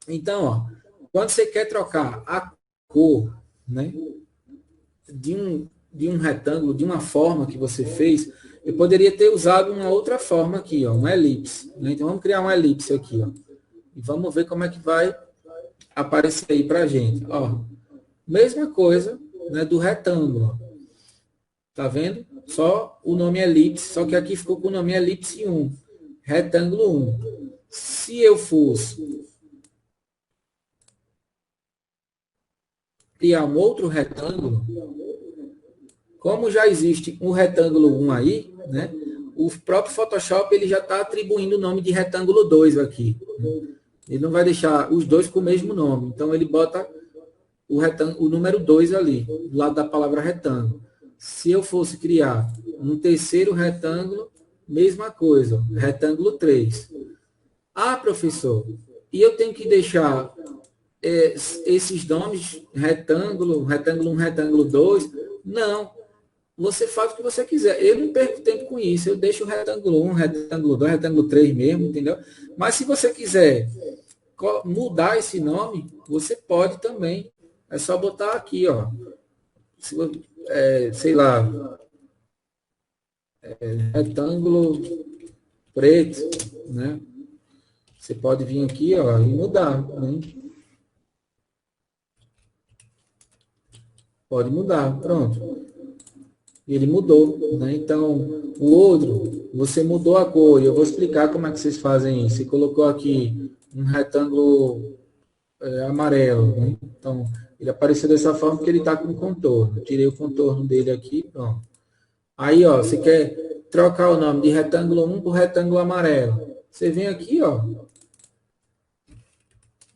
Então, ó, quando você quer trocar a cor, né, de um retângulo, de uma forma que você fez, eu poderia ter usado uma outra forma aqui, ó, uma elipse, né? Então, vamos criar uma elipse aqui, ó. E vamos ver como é que vai aparecer aí para a gente. Ó, mesma coisa, né, do retângulo. Ó. Tá vendo? Só o nome elipse, só que aqui ficou com o nome elipse 1. Retângulo 1. Se eu fosse criar um outro retângulo, como já existe um retângulo 1 aí, né, o próprio Photoshop ele já está atribuindo o nome de retângulo 2 aqui. Ele não vai deixar os dois com o mesmo nome. Então, ele bota o número 2 ali, do lado da palavra retângulo. Se eu fosse criar um terceiro retângulo, mesma coisa, retângulo 3. Ah, professor, e eu tenho que deixar esses nomes, retângulo 1, retângulo 2? Não. Você faz o que você quiser. Eu não perco tempo com isso. Eu deixo o retângulo 1, retângulo 2, retângulo 3 mesmo, entendeu? Mas se você quiser mudar esse nome, você pode também. É só botar aqui, ó. Sei lá, retângulo preto, né? Você pode vir aqui, ó, e mudar, né? Pode mudar, pronto. Ele mudou, né? Então, o outro, você mudou a cor. Eu vou explicar como é que vocês fazem isso. Você colocou aqui um retângulo amarelo, né? Então, ele apareceu dessa forma porque ele está com contorno. Tirei o contorno dele aqui, pronto. Aí, ó, você quer trocar o nome de retângulo 1 por retângulo amarelo. Você vem aqui, ó,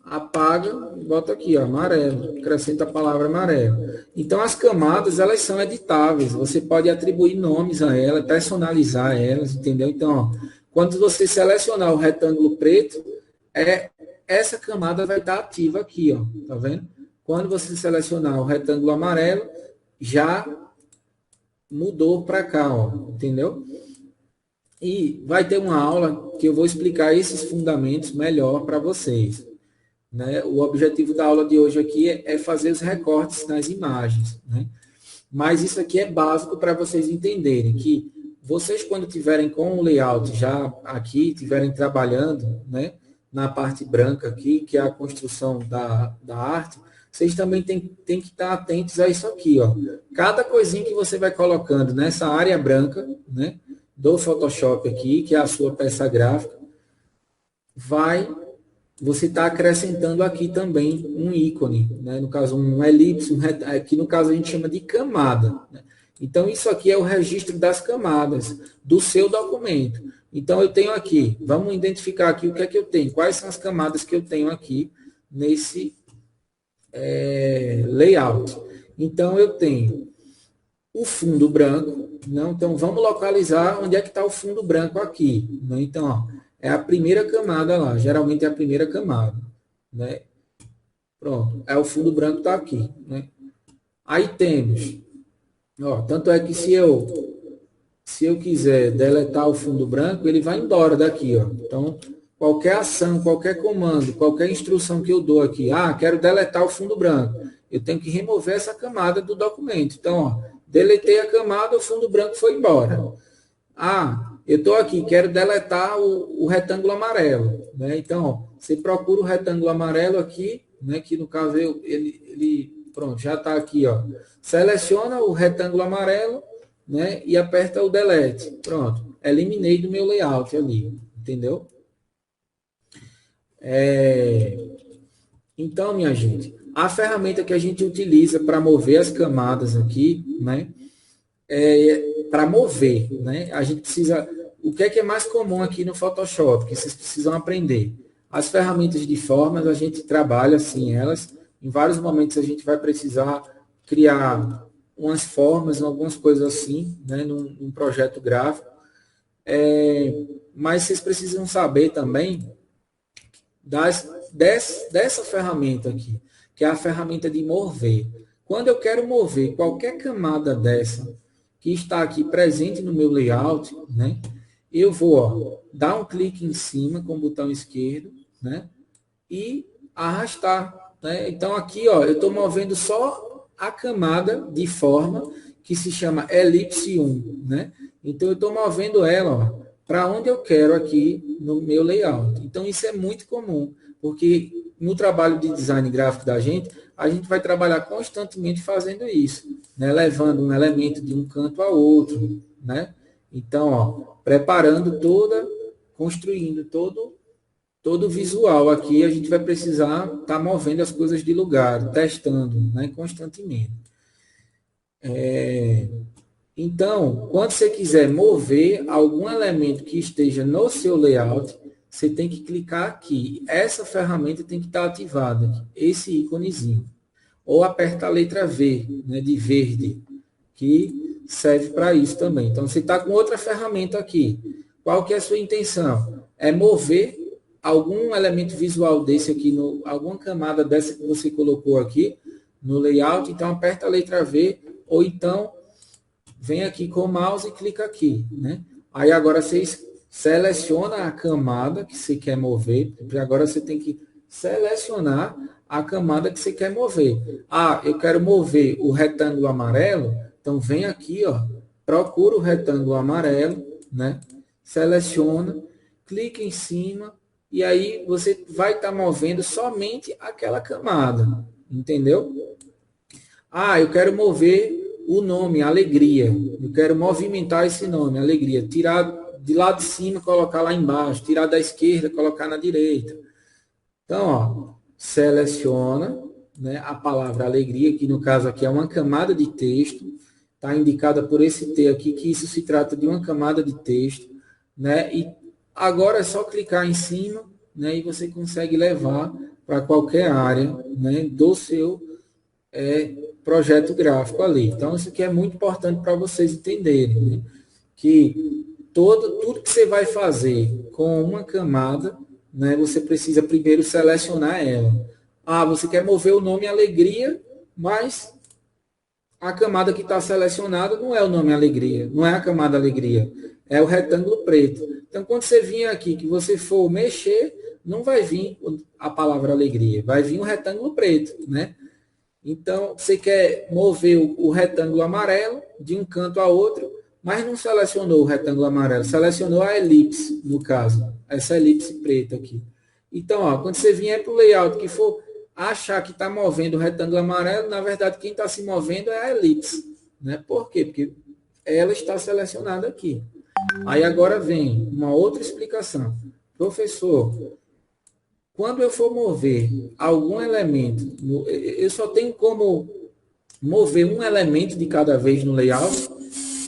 apaga e bota aqui, ó, amarelo. Acrescenta a palavra amarelo. Então, as camadas, elas são editáveis. Você pode atribuir nomes a elas, personalizar elas, entendeu? Então, ó, quando você selecionar o retângulo preto, essa camada vai estar ativa aqui, ó, tá vendo? Quando você selecionar o retângulo amarelo, já mudou para cá, ó, entendeu? E vai ter uma aula que eu vou explicar esses fundamentos melhor para vocês. Né? O objetivo da aula de hoje aqui é fazer os recortes nas imagens. Né? Mas isso aqui é básico para vocês entenderem que vocês, quando tiverem com o layout já aqui, estiverem trabalhando, né, na parte branca aqui, que é a construção da arte, vocês também têm que estar atentos a isso aqui. Ó. Cada coisinha que você vai colocando nessa área branca, né, do Photoshop aqui, que é a sua peça gráfica, você está acrescentando aqui também um ícone, né? No caso um elipse, aqui no caso a gente chama de camada. Né? Então isso aqui é o registro das camadas do seu documento. Então eu tenho aqui, vamos identificar aqui o que é que eu tenho, quais são as camadas que eu tenho aqui nesse layout. Então eu tenho o fundo branco, não? Então vamos localizar onde é que está o fundo branco aqui. Né? Então, ó, é a primeira camada lá, geralmente é a primeira camada. Né? Pronto, o fundo branco está aqui. Né? Aí temos, ó, tanto é que se eu quiser deletar o fundo branco, ele vai embora daqui. Ó. Então, qualquer ação, qualquer comando, qualquer instrução que eu dou aqui, quero deletar o fundo branco, eu tenho que remover essa camada do documento. Então, ó, deletei a camada, o fundo branco foi embora. Eu estou aqui, quero deletar o retângulo amarelo. Né? Então, ó, você procura o retângulo amarelo aqui, né? Que no caso ele pronto, já está aqui. Ó. Seleciona o retângulo amarelo, né? E aperta o delete. Pronto, eliminei do meu layout ali. Entendeu? Então, minha gente, a ferramenta que a gente utiliza para mover as camadas aqui, né? Para mover, né? A gente precisa... O que é mais comum aqui no Photoshop, que vocês precisam aprender? As ferramentas de formas, a gente trabalha assim elas. Em vários momentos a gente vai precisar criar umas formas, algumas coisas assim, né? Num projeto gráfico. Mas vocês precisam saber também dessa ferramenta aqui, que é a ferramenta de mover. Quando eu quero mover qualquer camada dessa, que está aqui presente no meu layout, né, eu vou dar um clique em cima com o botão esquerdo, né, e arrastar. Né? Então, aqui eu estou movendo só a camada de forma que se chama elipse 1. Né? Então, eu estou movendo ela para onde eu quero aqui no meu layout. Então, isso é muito comum, porque no trabalho de design gráfico da gente, a gente vai trabalhar constantemente fazendo isso, né? Levando um elemento de um canto a outro. Né? Então, preparando construindo todo o visual aqui, a gente vai precisar estar movendo as coisas de lugar, testando, né, constantemente. Então, quando você quiser mover algum elemento que esteja no seu layout, você tem que clicar aqui. Essa ferramenta tem que estar ativada, esse íconezinho. Ou aperta a letra V, né, de verde, que serve para isso também. Então, você está com outra ferramenta aqui. Qual que é a sua intenção? É mover algum elemento visual desse aqui, alguma camada dessa que você colocou aqui no layout. Então, aperta a letra V, ou então vem aqui com o mouse e clica aqui. Né? Aí agora você seleciona a camada que você quer mover. Agora você tem que selecionar a camada que você quer mover. Ah, eu quero mover o retângulo amarelo. Então, vem aqui, procura o retângulo amarelo, né? Seleciona, clica em cima, e aí você vai estar movendo somente aquela camada. Entendeu? Ah, eu quero mover o nome, alegria. Eu quero movimentar esse nome, alegria. Tirar de lá de cima, colocar lá embaixo. Tirar da esquerda, colocar na direita. Então, seleciona, né, a palavra alegria, que no caso aqui é uma camada de texto. Está indicada por esse T aqui, que isso se trata de uma camada de texto. Né? E agora é só clicar em cima, né, e você consegue levar para qualquer área, né, do seu projeto gráfico ali. Então, isso aqui é muito importante para vocês entenderem, né? Que tudo que você vai fazer com uma camada, né, você precisa primeiro selecionar ela. Ah, você quer mover o nome alegria, mas a camada que está selecionada não é o nome alegria, não é a camada alegria, é o retângulo preto. Então, quando você vir aqui, que você for mexer, não vai vir a palavra alegria, vai vir o retângulo preto, né? Então, você quer mover o retângulo amarelo de um canto a outro, mas não selecionou o retângulo amarelo, selecionou a elipse, no caso, essa elipse preta aqui. Então, quando você vier para o layout que for achar que está movendo o retângulo amarelo, na verdade, quem está se movendo é a elipse. Né? Por quê? Porque ela está selecionada aqui. Aí agora vem uma outra explicação. Professor, quando eu for mover algum elemento, eu só tenho como mover um elemento de cada vez no layout.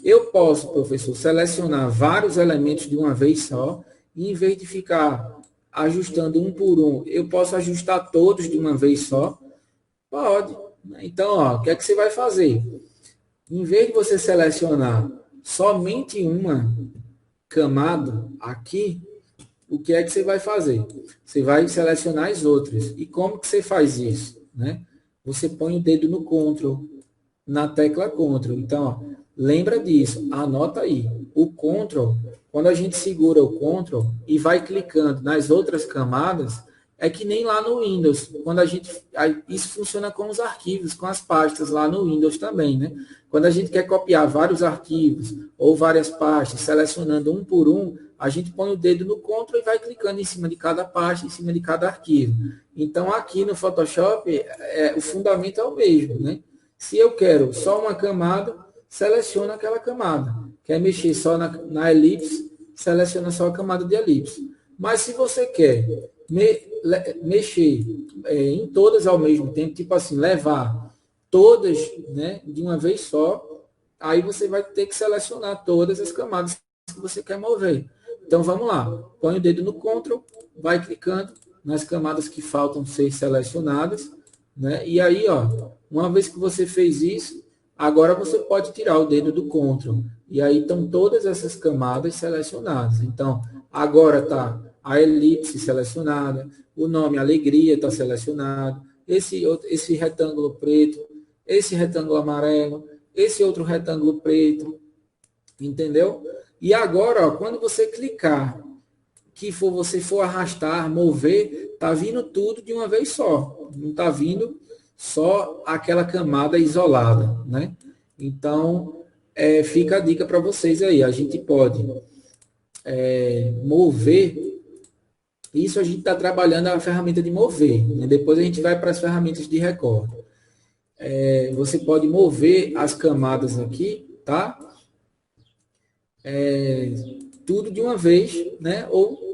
Eu posso, professor, selecionar vários elementos de uma vez só, e em vez de ficar ajustando um por um, eu posso ajustar todos de uma vez só? Pode. Então, o que é que você vai fazer? Em vez de você selecionar somente uma camada aqui, o que é que você vai fazer? Você vai selecionar as outras. E como que você faz isso? Né? Você põe o dedo no Ctrl, na tecla Ctrl. Então, lembra disso, anota aí. O Ctrl, quando a gente segura o Ctrl e vai clicando nas outras camadas, é que nem lá no Windows. Quando isso funciona com os arquivos, com as pastas lá no Windows também, né? Quando a gente quer copiar vários arquivos ou várias pastas, selecionando um por um, a gente põe o dedo no Ctrl e vai clicando em cima de cada pasta, em cima de cada arquivo. Então, aqui no Photoshop, o fundamento é o mesmo, né? Se eu quero só uma camada, seleciona aquela camada. Quer mexer só na elipse, seleciona só a camada de elipse. Mas se você quer mexer em todas ao mesmo tempo, tipo assim, levar todas, né, de uma vez só, aí você vai ter que selecionar todas as camadas que você quer mover. Então, vamos lá. Põe o dedo no Ctrl, vai clicando nas camadas que faltam ser selecionadas, né? E aí, uma vez que você fez isso, agora você pode tirar o dedo do Ctrl. E aí estão todas essas camadas selecionadas. Então, agora está a elipse selecionada, o nome alegria está selecionado, esse retângulo preto, esse retângulo amarelo, esse outro retângulo preto, entendeu? E agora, ó, quando você clicar, você for arrastar, mover, tá vindo tudo de uma vez só. Não tá vindo só aquela camada isolada, né? Então, fica a dica para vocês aí. A gente pode mover. Isso a gente está trabalhando a ferramenta de mover, né? Depois a gente vai para as ferramentas de recorte. Você pode mover as camadas aqui, tá? Tudo de uma vez, né? Ou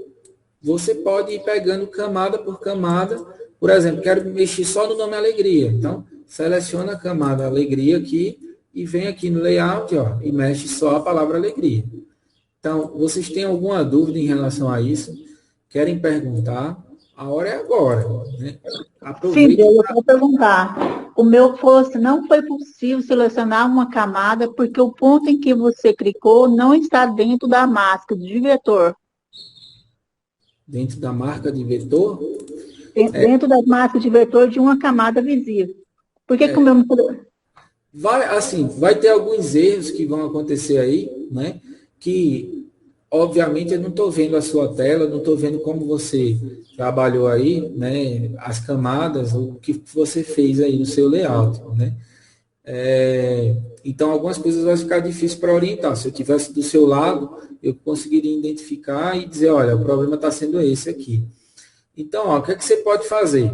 você pode ir pegando camada por camada. Por exemplo, quero mexer só no nome alegria. Então, seleciona a camada alegria aqui e vem aqui no layout, ó, e mexe só a palavra alegria. Então, vocês têm alguma dúvida em relação a isso? Querem perguntar? A hora é agora, né? Sim, eu quero perguntar. O meu fosse, não foi possível selecionar uma camada porque o ponto em que você clicou não está dentro da máscara de vetor. Dentro da marca de vetor? Dentro da máscara de vetor de uma camada visível. Por que que o meu... Vai ter alguns erros que vão acontecer aí, né? Que, obviamente, eu não estou vendo a sua tela, não estou vendo como você trabalhou aí, né? As camadas, o que você fez aí no seu layout, né? Então, algumas coisas vai ficar difícil para orientar. Se eu tivesse do seu lado, eu conseguiria identificar e dizer, olha, o problema está sendo esse aqui. Então, ó, o que é que você pode fazer?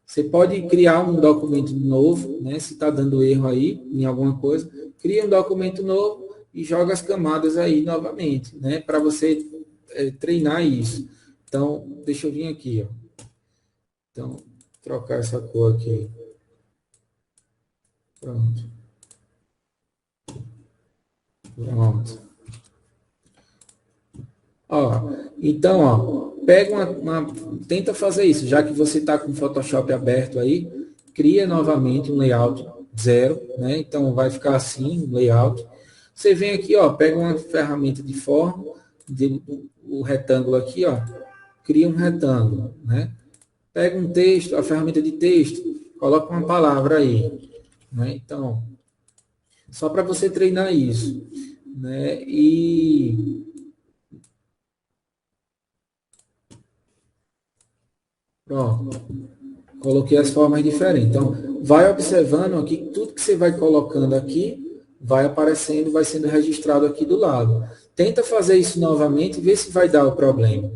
Você pode criar um documento novo, né? Se está dando erro aí em alguma coisa, cria um documento novo e joga as camadas aí novamente, né? Para você treinar isso. Então, deixa eu vir aqui, ó. Então, trocar essa cor aqui. Pronto. Ó, então, ó, pega tenta fazer isso, já que você está com o Photoshop aberto aí, cria novamente um layout zero, né? Então vai ficar assim, um layout. Você vem aqui, ó, pega uma ferramenta de forma, o retângulo aqui, ó, cria um retângulo, né? Pega um texto, a ferramenta de texto, coloca uma palavra aí, né? Então, só para você treinar isso, né? E pronto, coloquei as formas diferentes. Então, vai observando aqui, tudo que você vai colocando aqui, vai aparecendo, vai sendo registrado aqui do lado. Tenta fazer isso novamente e vê se vai dar o problema.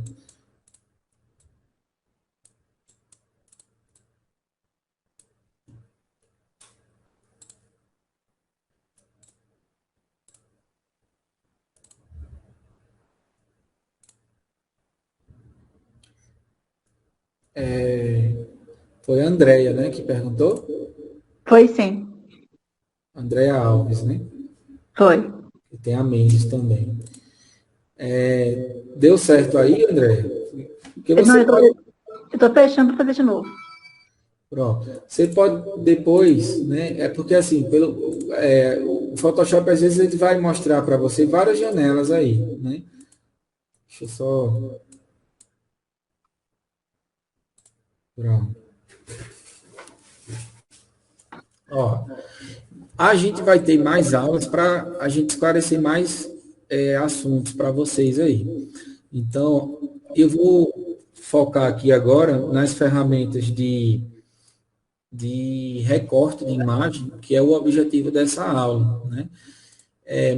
Foi a Andréia, né, que perguntou? Foi sim. Andréia Alves, né? Foi. E tem a Mendes também. Deu certo aí, Andréia? Porque você Eu estou fechando para fazer de novo. Pronto. Você pode depois, né? É porque assim, o Photoshop às vezes ele vai mostrar para você várias janelas aí, né? Deixa eu só. Pronto. Ó, a gente vai ter mais aulas para a gente esclarecer mais assuntos para vocês aí. Então, eu vou focar aqui agora nas ferramentas de recorte de imagem, que é o objetivo dessa aula, né?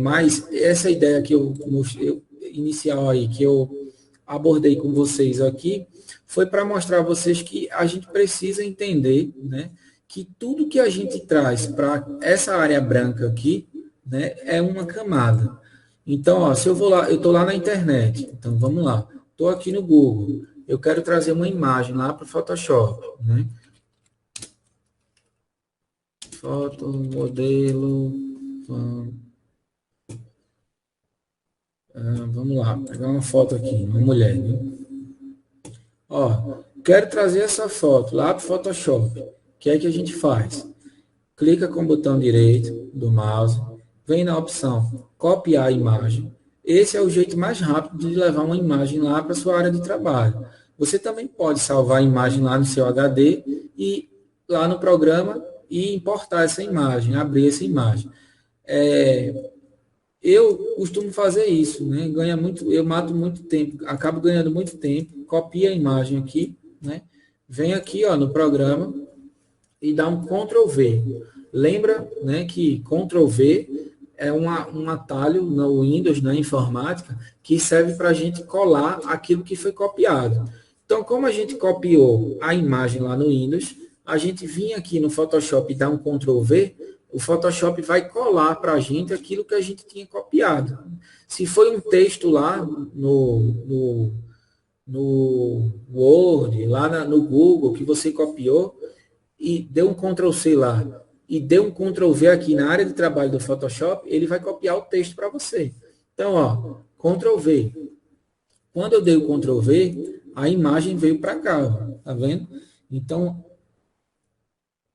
Mas essa ideia que inicial aí, que eu abordei com vocês aqui, foi para mostrar a vocês que a gente precisa entender, né, que tudo que a gente traz para essa área branca aqui, né, é uma camada. Então, ó, se eu vou lá, eu estou lá na internet, então vamos lá, estou aqui no Google, eu quero trazer uma imagem lá para o Photoshop, né? Foto, modelo, vamos lá, pegar uma foto aqui, uma mulher, né? Ó, quero trazer essa foto lá para o Photoshop. O que é que a gente faz? Clica com o botão direito do mouse, vem na opção copiar a imagem. esse é o jeito mais rápido de levar uma imagem lá para a sua área de trabalho. Você também pode salvar a imagem lá no seu HD e lá no programa e importar essa imagem, abrir essa imagem. Eu costumo fazer isso, né? Eu mato muito tempo, acabo ganhando muito tempo, copio a imagem aqui, né? Venho aqui, ó, no programa e dá um Ctrl V. Lembra, né, que Ctrl V é um atalho no Windows, na informática, que serve para a gente colar aquilo que foi copiado. Então, como a gente copiou a imagem lá no Windows, a gente vinha aqui no Photoshop e dá um Ctrl V, o Photoshop vai colar para a gente aquilo que a gente tinha copiado. Se foi um texto lá no Word, lá no Google, que você copiou, e deu um Ctrl C lá, e deu um Ctrl V aqui na área de trabalho do Photoshop, ele vai copiar o texto para você. Então, ó, Ctrl V. Quando eu dei o Ctrl V, a imagem veio para cá, ó, tá vendo? Então,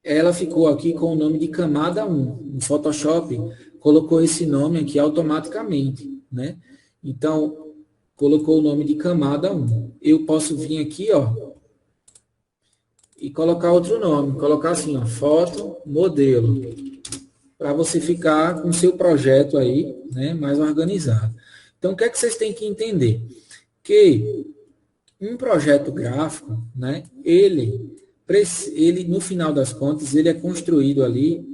ela ficou aqui com o nome de camada 1. O Photoshop colocou esse nome aqui automaticamente, né? Então, colocou o nome de camada 1. Eu posso vir aqui, ó, e colocar outro nome, colocar assim, ó, foto modelo, para você ficar com o seu projeto aí, né, mais organizado. Então, o que é que vocês têm que entender? Que um projeto gráfico, né, ele no final das contas, ele é construído ali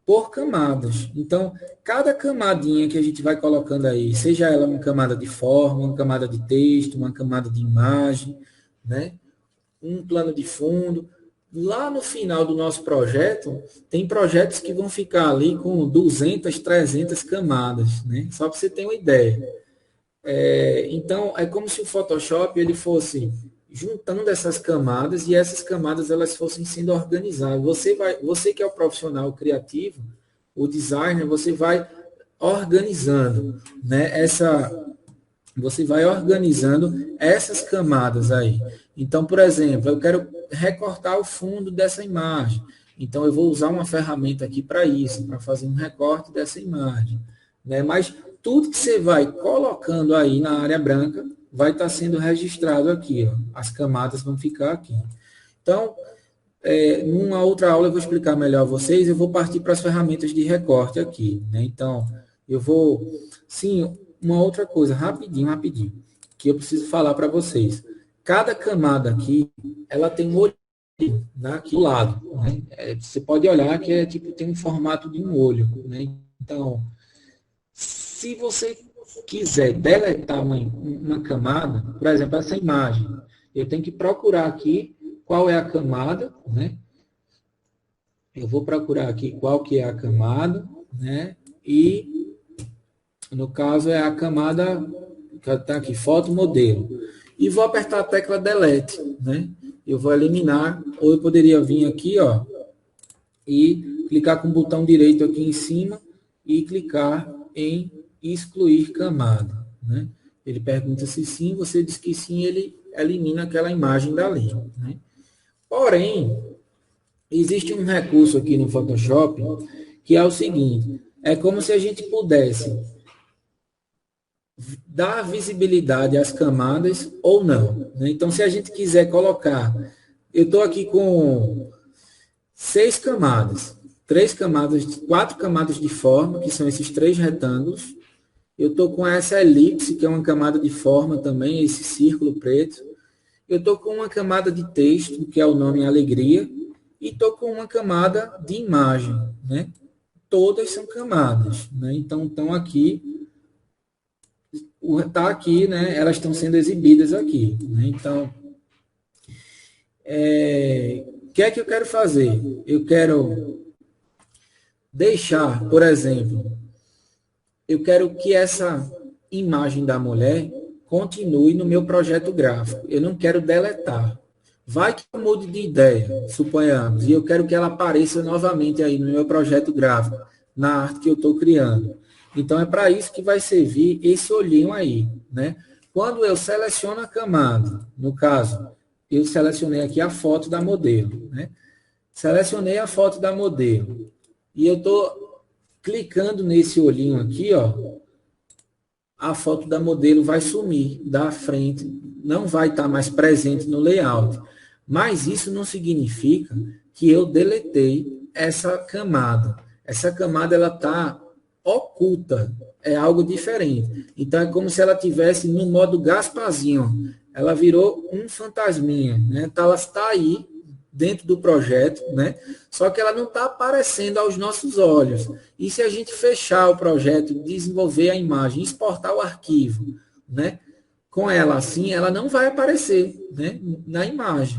por camadas. Então, cada camadinha que a gente vai colocando aí, seja ela uma camada de forma, uma camada de texto, uma camada de imagem, né, um plano de fundo, lá no final do nosso projeto, tem projetos que vão ficar ali com 200, 300 camadas, né? Só para você ter uma ideia. Então, é como se o Photoshop ele fosse juntando essas camadas e essas camadas elas fossem sendo organizadas. Você que é o profissional criativo, o designer, você vai organizando, né? Você vai organizando essas camadas aí. Então, por exemplo, eu quero recortar o fundo dessa imagem. Então, eu vou usar uma ferramenta aqui para isso, para fazer um recorte dessa imagem, né? Mas tudo que você vai colocando aí na área branca vai estar sendo registrado aqui, ó. As camadas vão ficar aqui. Então, numa outra aula eu vou explicar melhor a vocês, eu vou partir para as ferramentas de recorte aqui, né? Então, eu vou... Sim, uma outra coisa, rapidinho, que eu preciso falar para vocês. Cada camada aqui, ela tem um olho, né, aqui do lado, né? Você pode olhar que tem um formato de um olho, né? Então, se você quiser deletar uma camada, por exemplo, essa imagem, eu tenho que procurar aqui qual é a camada, né? Eu vou procurar aqui qual que é a camada, né? E, no caso, é a camada que está aqui, foto modelo. E vou apertar a tecla Delete, né? Eu vou eliminar, ou eu poderia vir aqui, ó, e clicar com o botão direito aqui em cima e clicar em excluir camada, né? Ele pergunta se sim, você diz que sim, ele elimina aquela imagem dali, né? Porém, existe um recurso aqui no Photoshop que é o seguinte, é como se a gente pudesse dar visibilidade às camadas ou não, né? Então, se a gente quiser colocar, eu estou aqui com 6 camadas, 4 camadas de forma, que são esses 3 retângulos. Eu estou com essa elipse, que é uma camada de forma também, esse círculo preto. Eu estou com uma camada de texto, que é o nome Alegria, e estou com uma camada de imagem, né? Todas são camadas, né? Então, estão aqui, está aqui, né? Elas estão sendo exibidas aqui, né? Então, o que é que eu quero fazer? Eu quero deixar, por exemplo, eu quero que essa imagem da mulher continue no meu projeto gráfico. Eu não quero deletar. Vai que eu mude de ideia, suponhamos, e eu quero que ela apareça novamente aí no meu projeto gráfico, na arte que eu estou criando. Então, é para isso que vai servir esse olhinho aí, né? Quando eu seleciono a camada, no caso, eu selecionei aqui a foto da modelo, né? Selecionei a foto da modelo. E eu estou clicando nesse olhinho aqui, ó, a foto da modelo vai sumir da frente, não vai estar mais presente no layout. Mas isso não significa que eu deletei essa camada. Essa camada ela está oculta, é algo diferente. Então é como se ela tivesse no modo Gasparzinho. Ela virou um fantasminha, né? Então ela está aí dentro do projeto, né? Só que ela não está aparecendo aos nossos olhos. E se a gente fechar o projeto, desenvolver a imagem, exportar o arquivo, né? Com ela assim, ela não vai aparecer, né? Na imagem.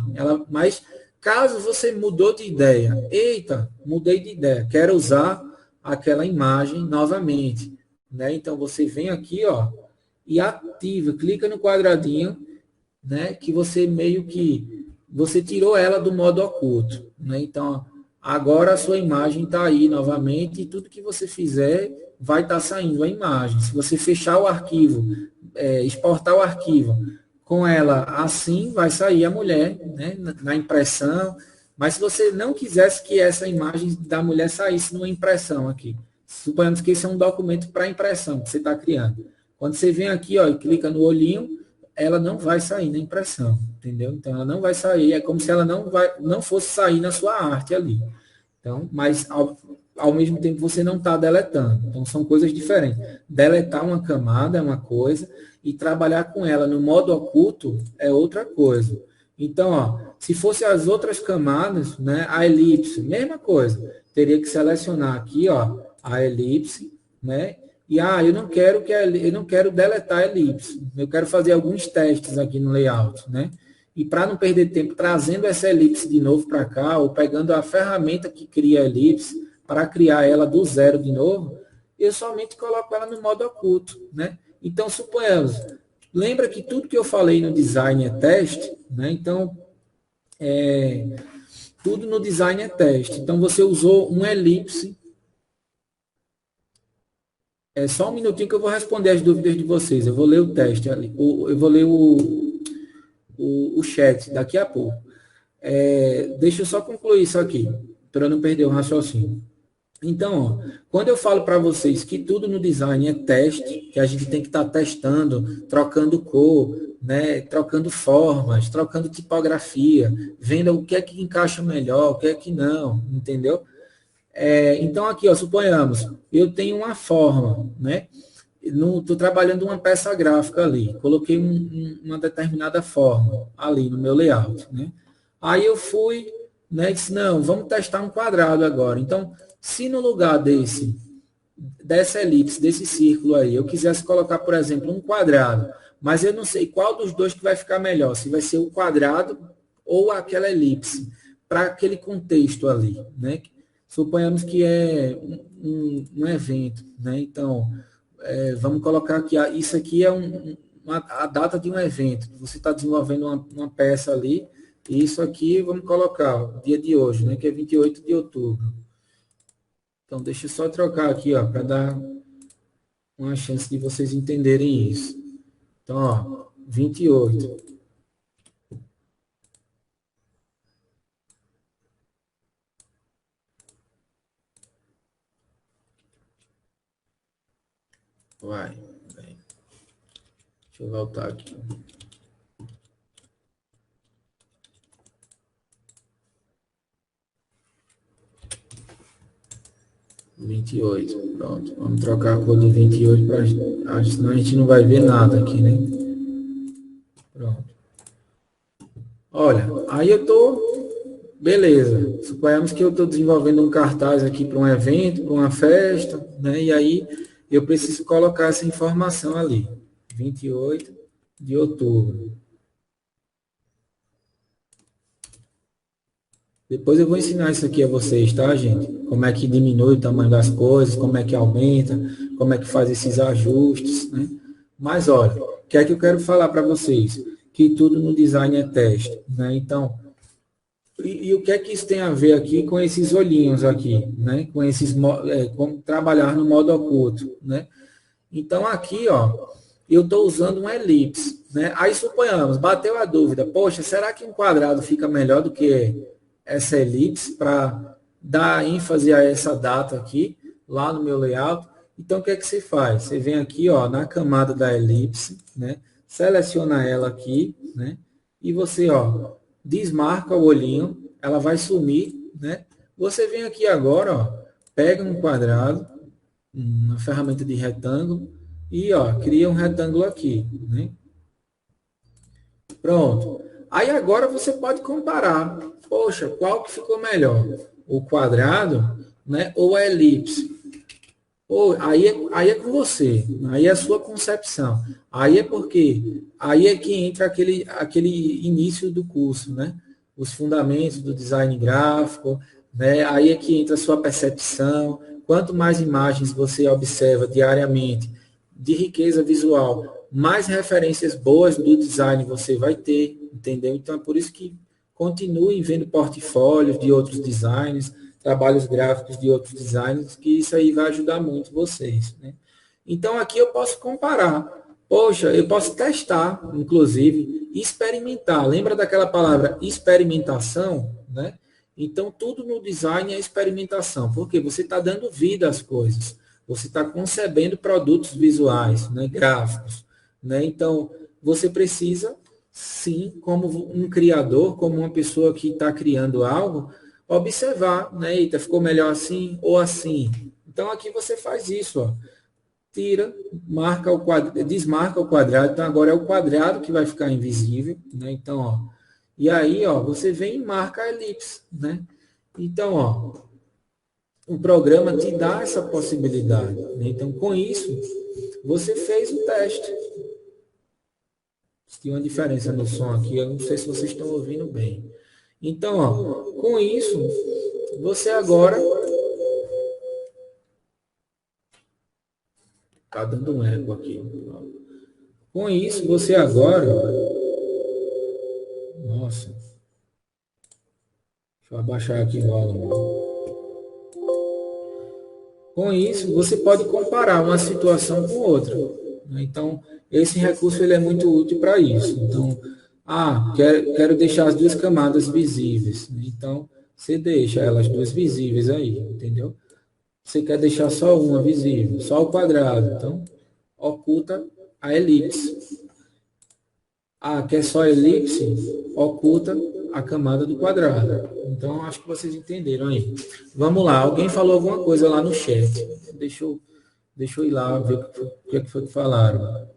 Mas caso você mudou de ideia, eita, mudei de ideia, quero usar aquela imagem novamente, né? Então você vem aqui, ó, e ativa, clica no quadradinho, né? Que você meio que você tirou ela do modo oculto, né? Então agora a sua imagem está aí novamente e tudo que você fizer vai estar saindo a imagem. Se você fechar o arquivo, exportar o arquivo com ela assim, vai sair a mulher, né? Na impressão. Mas se você não quisesse que essa imagem da mulher saísse numa impressão aqui, suponhamos que esse é um documento para impressão que você está criando. Quando você vem aqui, ó, e clica no olhinho, ela não vai sair na impressão, entendeu? Então ela não vai sair, é como se ela não fosse sair na sua arte ali. Então, mas ao mesmo tempo você não está deletando. Então são coisas diferentes. Deletar uma camada é uma coisa e trabalhar com ela no modo oculto é outra coisa. Então, ó, se fosse as outras camadas, né, a elipse, mesma coisa. Teria que selecionar aqui, ó, a elipse, né? E eu não quero deletar a elipse. Eu quero fazer alguns testes aqui no layout, né? E para não perder tempo trazendo essa elipse de novo para cá, ou pegando a ferramenta que cria a elipse para criar ela do zero de novo, eu somente coloco ela no modo oculto, né? Então, suponhamos, lembra que tudo que eu falei no design é teste, né? Então, tudo no design é teste. Então, você usou um elipse. É só um minutinho que eu vou responder as dúvidas de vocês. Eu vou ler o teste ali. Eu vou ler o chat daqui a pouco. Deixa eu só concluir isso aqui, para eu não perder o raciocínio. Então, ó, quando eu falo para vocês que tudo no design é teste, que a gente tem que estar testando, trocando cor, né, trocando formas, trocando tipografia, vendo o que é que encaixa melhor, o que é que não, entendeu? Então, aqui, ó, suponhamos, eu tenho uma forma, né? Estou trabalhando uma peça gráfica ali, coloquei uma determinada forma ali no meu layout, né? Aí eu fui, né, e disse, não, vamos testar um quadrado agora. Então, se no lugar dessa elipse, desse círculo aí, eu quisesse colocar, por exemplo, um quadrado, mas eu não sei qual dos dois que vai ficar melhor, se vai ser o quadrado ou aquela elipse, para aquele contexto ali, né? Suponhamos que é um evento, né? Então, vamos colocar aqui, isso aqui é a data de um evento. Você está desenvolvendo uma peça ali, e isso aqui, vamos colocar, o dia de hoje, né? Que é 28 de outubro. Então, deixa eu só trocar aqui, ó, para dar uma chance de vocês entenderem isso. Então, ó, 28. Vai. Deixa eu voltar aqui. Vinte e oito. Pronto. Vamos trocar a cor de 28 para. Senão a gente não vai ver nada aqui, né? Pronto. Olha, aí eu tô. Beleza. Suponhamos que eu estou desenvolvendo um cartaz aqui para um evento, para uma festa, né? E aí eu preciso colocar essa informação ali. 28 de outubro. Depois eu vou ensinar isso aqui a vocês, tá, gente? Como é que diminui o tamanho das coisas, como é que aumenta, como é que faz esses ajustes, né? Mas, olha, o que é que eu quero falar para vocês? Que tudo no design é teste, né? Então, e o que é que isso tem a ver aqui com esses olhinhos aqui, né? Com esses, como trabalhar no modo oculto, né? Então, aqui, ó, eu estou usando uma elipse, né? Aí, suponhamos, bateu a dúvida, poxa, será que um quadrado fica melhor do que essa elipse para dar ênfase a essa data aqui, lá no meu layout? Então, o que é que você faz? Você vem aqui, ó, na camada da elipse, né? Seleciona ela aqui, né? E você, ó, desmarca o olhinho, ela vai sumir, né? Você vem aqui agora, ó, pega um quadrado, uma ferramenta de retângulo e, ó, cria um retângulo aqui, né? Pronto. Aí agora você pode comparar. Poxa, qual que ficou melhor? O quadrado, né? Ou a elipse? Ou, aí é com você. Aí é a sua concepção. Aí é porque aí é que entra aquele início do curso, né? Os fundamentos do design gráfico, né? Aí é que entra a sua percepção. Quanto mais imagens você observa diariamente de riqueza visual, mais referências boas do design você vai ter, entendeu? Então é por isso que continuem vendo portfólios de outros designers, trabalhos gráficos de outros designers, que isso aí vai ajudar muito vocês, né? Então aqui eu posso comparar. Poxa, eu posso testar, inclusive, experimentar. Lembra daquela palavra experimentação, né? Então tudo no design é experimentação, porque você está dando vida às coisas. Você está concebendo produtos visuais, né, gráficos, né? Então, você precisa, sim, como um criador, como uma pessoa que está criando algo, observar, né? Eita, ficou melhor assim ou assim. Então, aqui você faz isso, ó. Tira, marca o quadrado, desmarca o quadrado. Então, agora é o quadrado que vai ficar invisível, né? Então, ó. E aí, ó, você vem e marca a elipse, né? Então, ó, o programa te dá essa possibilidade, né? Então, com isso, você fez o teste. Tem uma diferença no som aqui, eu não sei se vocês estão ouvindo bem. Então, ó, com isso, você agora... Está dando um eco aqui. Com isso, você agora... Nossa. Deixa eu abaixar aqui o volume. Com isso, você pode comparar uma situação com outra. Então, esse recurso ele é muito útil para isso. Então, quero deixar as duas camadas visíveis. Então, você deixa elas duas visíveis aí, entendeu? Você quer deixar só uma visível, só o quadrado. Então, oculta a elipse. Quer só elipse? Oculta a camada do quadrado. Então, acho que vocês entenderam aí. Vamos lá, alguém falou alguma coisa lá no chat. Deixa eu ir lá ver o que foi que falaram.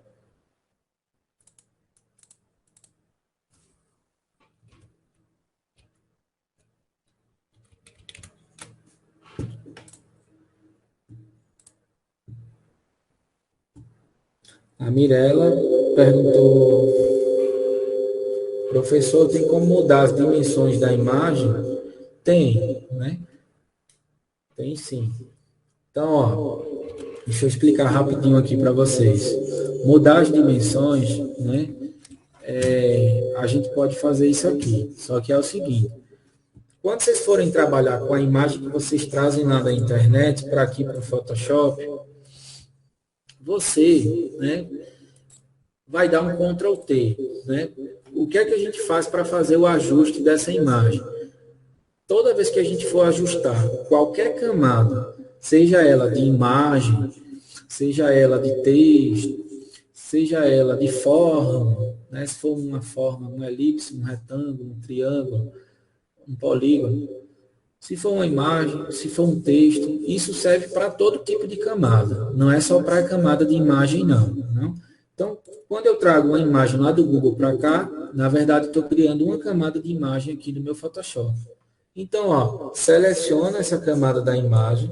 A Mirella perguntou, professor, tem como mudar as dimensões da imagem? Tem, né? Tem sim. Então, ó, deixa eu explicar rapidinho aqui para vocês. Mudar as dimensões, né? A gente pode fazer isso aqui. Só que é o seguinte. Quando vocês forem trabalhar com a imagem que vocês trazem lá da internet para aqui para o Photoshop, você, né, vai dar um Ctrl T, né? O que é que a gente faz para fazer o ajuste dessa imagem? Toda vez que a gente for ajustar qualquer camada, seja ela de imagem, seja ela de texto, seja ela de forma, né? Se for uma forma, uma elipse, um retângulo, um triângulo, um polígono, se for uma imagem, se for um texto, isso serve para todo tipo de camada, não é só para a camada de imagem, não. Então, quando eu trago uma imagem lá do Google para cá, na verdade, estou criando uma camada de imagem aqui no meu Photoshop. Então, ó, seleciona essa camada da imagem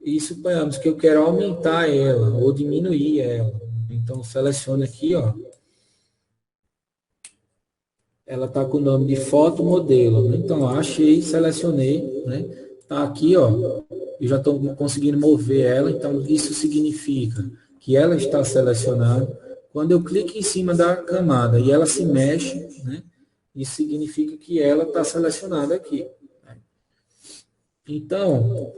e suponhamos que eu quero aumentar ela ou diminuir ela. Então, selecione aqui, ó. Ela está com o nome de foto modelo. Então, ó, achei, selecionei, né? Está aqui, ó. Eu já estou conseguindo mover ela, então isso significa que ela está selecionada. Quando eu clico em cima da camada e ela se mexe, né? Isso significa que ela está selecionada aqui. Então,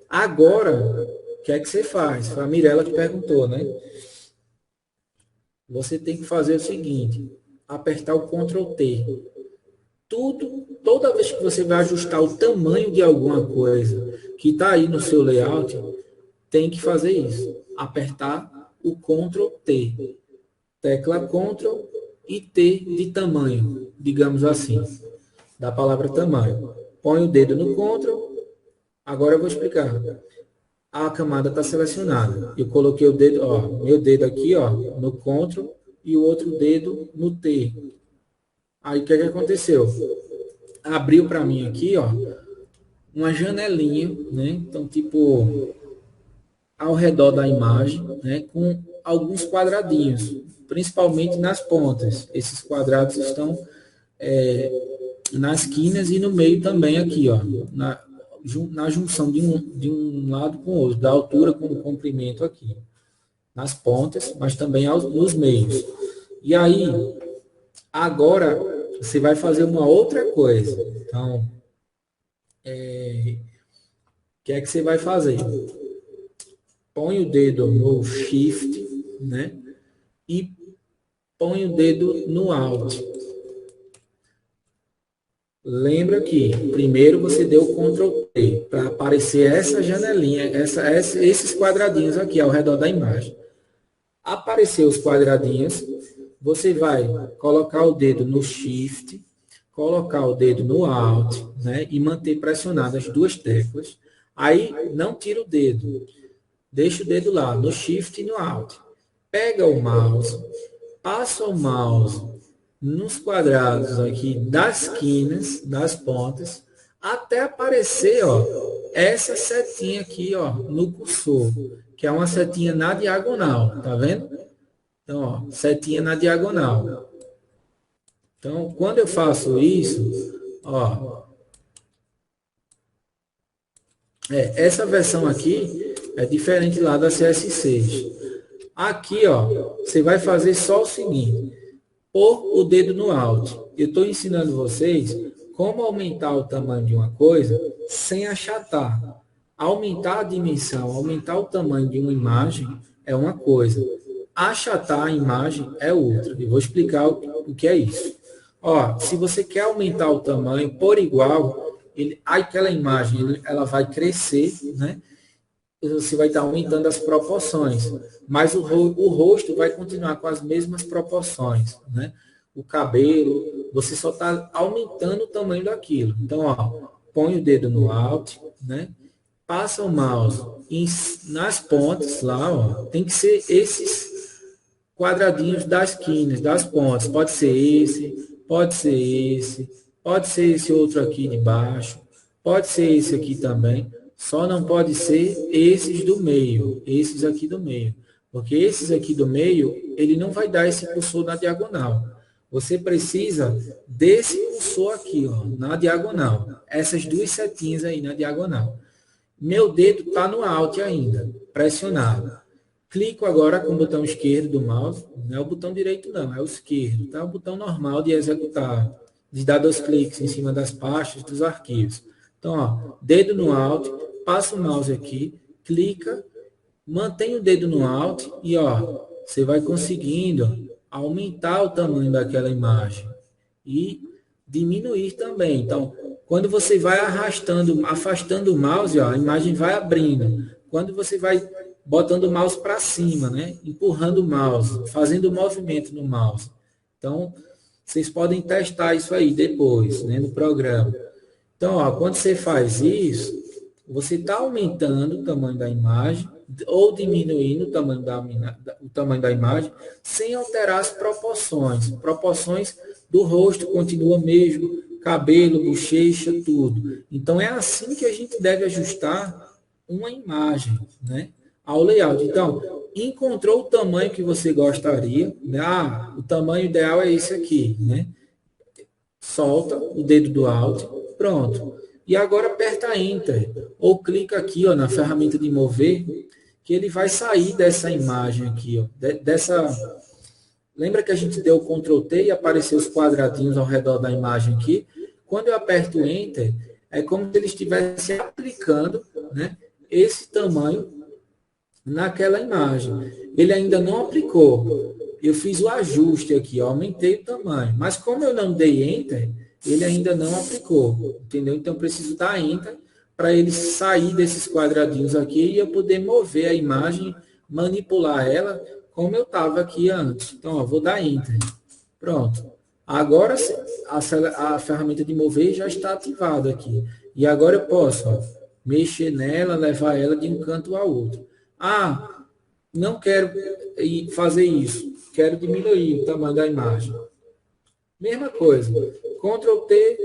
agora, o que é que você faz? Foi a Mirella que perguntou, né? Você tem que fazer o seguinte, apertar o Ctrl T. Toda vez que você vai ajustar o tamanho de alguma coisa que está aí no seu layout, tem que fazer isso. Apertar o Ctrl T. Tecla Ctrl e T de tamanho, digamos assim, da palavra tamanho. Põe o dedo no Ctrl. Agora eu vou explicar. A camada está selecionada. Eu coloquei o dedo, ó, meu dedo aqui, ó, no Ctrl e o outro dedo no T. Aí o que aconteceu? Abriu para mim aqui, ó, uma janelinha, né? Então, tipo, ao redor da imagem, né? Com alguns quadradinhos, principalmente nas pontas. Esses quadrados estão nas quinas e no meio também aqui, ó, na junção de um lado com o outro, da altura com o comprimento aqui, nas pontas, mas também nos meios. E aí, agora, você vai fazer uma outra coisa. Então, o que é que você vai fazer? Põe o dedo no Shift, né? E põe o dedo no Alt. Lembra que primeiro você deu o Ctrl T para aparecer essa janelinha, esses quadradinhos aqui ao redor da imagem. Apareceu os quadradinhos, você vai colocar o dedo no Shift, colocar o dedo no Alt, né, e manter pressionadas as duas teclas. Aí não tira o dedo, deixa o dedo lá no Shift e no Alt. Pega o mouse, passa o mouse nos quadrados aqui das quinas, das pontas, até aparecer, ó, essa setinha aqui, ó, no cursor, que é uma setinha na diagonal, tá vendo? Então, ó, setinha na diagonal. Então, quando eu faço isso, ó, essa versão aqui é diferente lá da CS6. Aqui, ó, você vai fazer só o seguinte: pôr o dedo no Alt. Eu estou ensinando vocês como aumentar o tamanho de uma coisa sem achatar. Aumentar a dimensão, aumentar o tamanho de uma imagem é uma coisa. Achatar a imagem é outra. Eu vou explicar o que é isso. Ó, se você quer aumentar o tamanho por igual, aquela imagem ela vai crescer, né? Você vai estar aumentando as proporções, mas o rosto vai continuar com as mesmas proporções, né? O cabelo, você só está aumentando o tamanho daquilo. Então, ó, põe o dedo no Alt, né? Passa o mouse nas pontas lá, ó, tem que ser esses quadradinhos das quinas, das pontas. Pode ser esse, pode ser esse, pode ser esse outro aqui de baixo, pode ser esse aqui também. Só não pode ser esses do meio, esses aqui do meio. Porque esses aqui do meio, ele não vai dar esse cursor na diagonal. Você precisa desse cursor aqui, ó, na diagonal. Essas duas setinhas aí na diagonal. Meu dedo está no Alt ainda, pressionado. Clico agora com o botão esquerdo do mouse. Não é o botão direito não, é o esquerdo. Tá? O botão normal de executar, de dar 2 cliques em cima das pastas, dos arquivos. Então, ó, dedo no Alt, passa o mouse aqui, clica, mantém o dedo no Alt e, ó, você vai conseguindo aumentar o tamanho daquela imagem e diminuir também. Então, quando você vai arrastando, afastando o mouse, ó, a imagem vai abrindo. Quando você vai botando o mouse para cima, né, empurrando o mouse, fazendo o movimento no mouse. Então, vocês podem testar isso aí depois, né, no programa. Então, ó, quando você faz isso, você está aumentando o tamanho da imagem ou diminuindo o tamanho da imagem sem alterar as proporções. Proporções do rosto continua mesmo, cabelo, bochecha, tudo. Então, é assim que a gente deve ajustar uma imagem, né, ao layout. Então, encontrou o tamanho que você gostaria, né? Ah, o tamanho ideal é esse aqui, né? Solta o dedo do Alt, pronto. E agora aperta Enter, ou clica aqui, ó, na ferramenta de mover, que ele vai sair dessa imagem aqui, ó, Lembra que a gente deu o Ctrl T e apareceu os quadradinhos ao redor da imagem aqui? Quando eu aperto Enter, é como se ele estivesse aplicando, né, esse tamanho naquela imagem. Ele ainda não aplicou. Eu fiz o ajuste aqui, ó, aumentei o tamanho. Mas como eu não dei Enter, ele ainda não aplicou. Entendeu? Então, eu preciso dar Enter para ele sair desses quadradinhos aqui e eu poder mover a imagem, manipular ela como eu estava aqui antes. Então, ó, vou dar Enter. Pronto. Agora a ferramenta de mover já está ativada aqui. E agora eu posso, ó, mexer nela, levar ela de um canto ao outro. Ah, não quero fazer isso. Quero diminuir o tamanho da imagem. Mesma coisa. Ctrl T,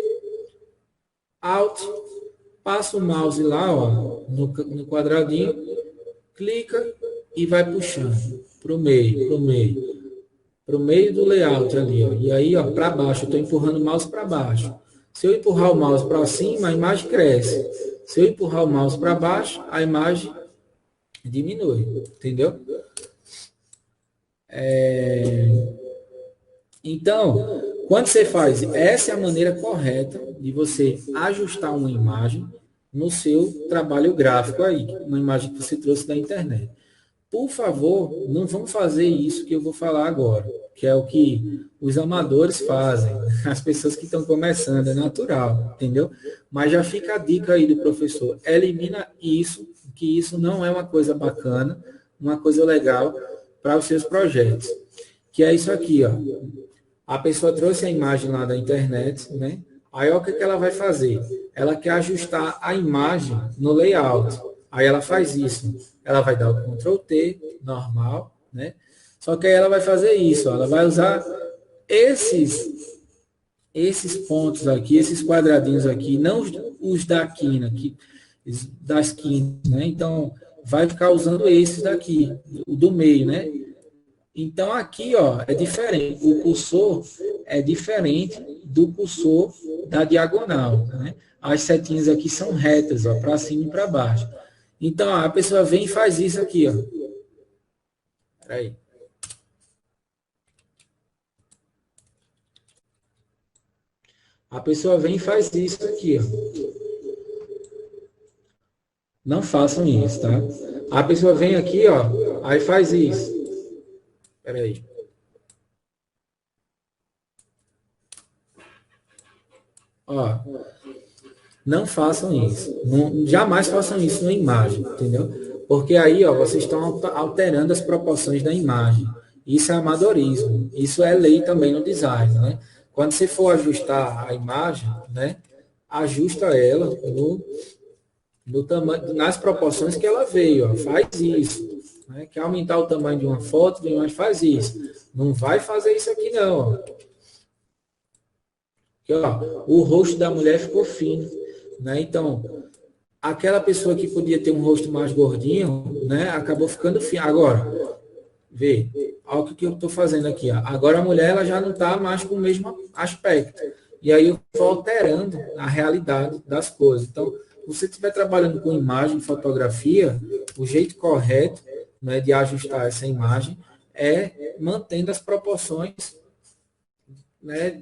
Alt, passa o mouse lá, ó, no quadradinho, clica e vai puxando para o meio do layout ali, ó. E aí, ó, para baixo, eu estou empurrando o mouse para baixo. Se eu empurrar o mouse para cima, a imagem cresce. Se eu empurrar o mouse para baixo, a imagem diminui, entendeu? Então, quando você faz, essa é a maneira correta de você ajustar uma imagem no seu trabalho gráfico aí, uma imagem que você trouxe da internet. Por favor, não vamos fazer isso que eu vou falar agora, que é o que os amadores fazem, as pessoas que estão começando, é natural, entendeu? Mas já fica a dica aí do professor, elimina isso, que isso não é uma coisa bacana, uma coisa legal para os seus projetos. Que é isso aqui, ó. A pessoa trouxe a imagem lá da internet, né? Aí ó, o que ela vai fazer? Ela quer ajustar a imagem no layout. Aí ela faz isso. Ela vai dar o Ctrl T, normal, né? Só que aí ela vai fazer isso, ó. Ela vai usar esses pontos aqui, esses quadradinhos aqui, não os da quina, das quinas, né? Então, vai ficar usando esses daqui, o do meio, né? Então, aqui, ó, é diferente. O cursor é diferente do cursor da diagonal, né? As setinhas aqui são retas, ó, para cima e para baixo. Então, ó, a pessoa vem e faz isso aqui, ó. Peraí. A pessoa vem e faz isso aqui, ó. Não façam isso, tá? A pessoa vem aqui, ó, aí faz isso. Peraí. Ó, não façam isso. Não, jamais façam isso na imagem, entendeu? Porque aí, ó, vocês estão alterando as proporções da imagem. Isso é amadorismo. Isso é lei também no design, né? Quando você for ajustar a imagem, né? Ajusta ela no tamanho, nas proporções que ela veio, ó. Faz isso. Né? Quer aumentar o tamanho de uma foto, de uma imagem, faz isso. Não vai fazer isso aqui, não, ó. Aqui, ó, o rosto da mulher ficou fino, né? Então, aquela pessoa que podia ter um rosto mais gordinho, né? Acabou ficando fino. Agora, vê, olha o que eu estou fazendo aqui, ó. Agora a mulher ela já não está mais com o mesmo aspecto. E aí eu estou alterando a realidade das coisas. Então, se você estiver trabalhando com imagem, fotografia, o jeito correto, né, de ajustar essa imagem é mantendo as proporções, né,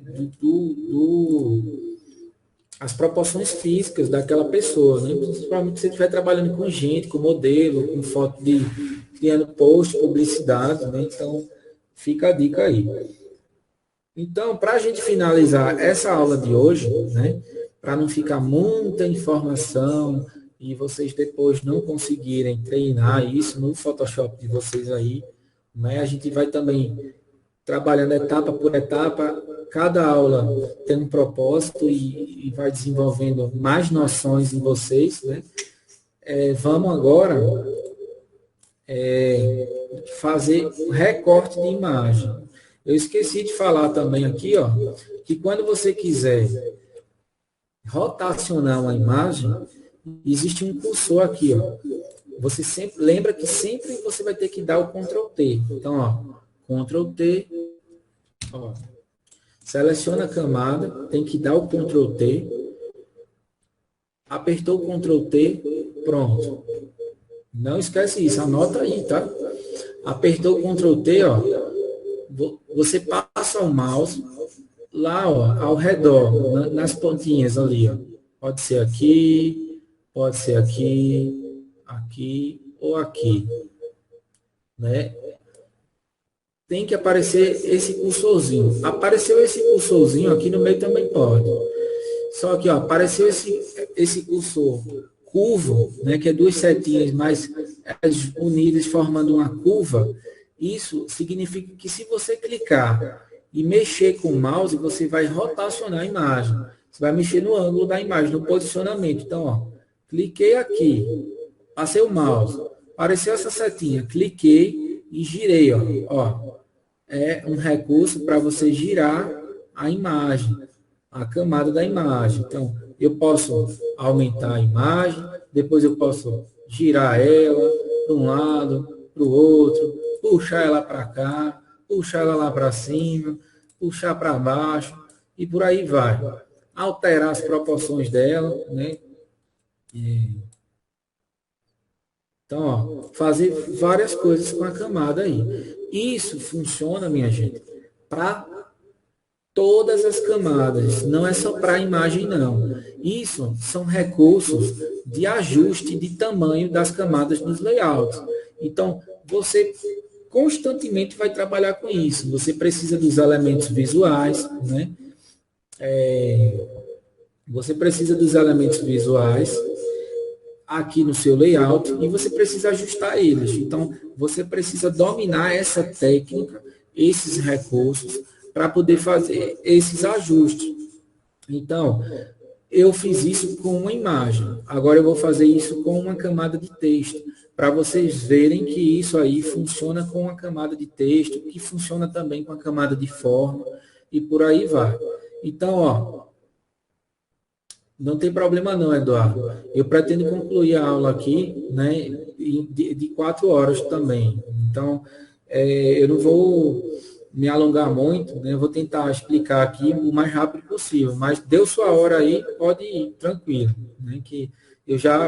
as proporções físicas daquela pessoa, né? Principalmente se você estiver trabalhando com gente, com modelo, com foto criando post, publicidade, né? Então, fica a dica aí. Então, para a gente finalizar essa aula de hoje, né, para não ficar muita informação e vocês depois não conseguirem treinar isso no Photoshop de vocês aí, né, a gente vai também trabalhando etapa por etapa, cada aula tem um propósito e vai desenvolvendo mais noções em vocês, né? Vamos agora fazer recorte de imagem. Eu esqueci de falar também aqui, ó, que quando você quiser rotacionar uma imagem, existe um cursor aqui, ó. Você sempre lembra que sempre você vai ter que dar o Ctrl T. Então, ó, Ctrl T, ó. Seleciona a camada, tem que dar o Ctrl T. Apertou o Ctrl T, pronto. Não esquece isso, anota aí, tá? Apertou o Ctrl T, ó. Você passa o mouse lá, ó, ao redor, nas pontinhas ali, ó. Pode ser aqui, aqui ou aqui, né? Tem que aparecer esse cursorzinho. Apareceu esse cursorzinho aqui no meio também pode. Só que, ó, apareceu esse cursor curvo, né, que é duas setinhas mais unidas formando uma curva, isso significa que se você clicar e mexer com o mouse, você vai rotacionar a imagem. Você vai mexer no ângulo da imagem, no posicionamento. Então, ó, cliquei aqui, passei o mouse, apareceu essa setinha, cliquei e girei, ó. É um recurso para você girar a imagem, a camada da imagem. Então, eu posso aumentar a imagem, depois eu posso girar ela para um lado, para o outro, puxar ela para cá, puxar ela lá para cima, puxar para baixo e por aí vai. Alterar as proporções dela, né? Então, ó, fazer várias coisas com a camada aí. Isso funciona, minha gente, para todas as camadas, não é só para a imagem, não. Isso são recursos de ajuste de tamanho das camadas nos layouts. Então, você constantemente vai trabalhar com isso. Você precisa dos elementos visuais, né? Você precisa dos elementos visuais aqui no seu layout e você precisa ajustar eles. Então, você precisa dominar essa técnica, esses recursos, para poder fazer esses ajustes. Então, eu fiz isso com uma imagem. Agora eu vou fazer isso com uma camada de texto, para vocês verem que isso aí funciona com a camada de texto, que funciona também com a camada de forma, e por aí vai. Então, ó, não tem problema não, Eduardo. Eu pretendo concluir a aula aqui, né, de 4 horas também. Então, eu não vou me alongar muito, né? Eu vou tentar explicar aqui o mais rápido possível, mas deu sua hora aí, pode ir, tranquilo, né? Que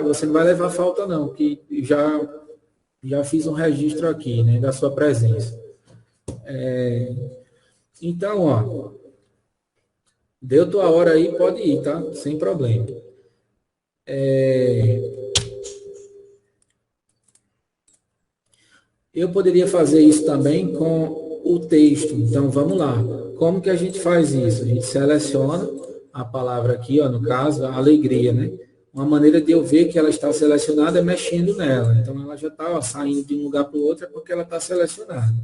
você não vai levar falta não, que já fiz um registro aqui, né, da sua presença. Então, ó, deu tua hora aí, pode ir, tá? Sem problema. Eu poderia fazer isso também com o texto. Então, vamos lá. Como que a gente faz isso? A gente seleciona a palavra aqui, ó, no caso, a alegria, né? Uma maneira de eu ver que ela está selecionada é mexendo nela. Então, ela já está saindo de um lugar para o outro, é porque ela está selecionada.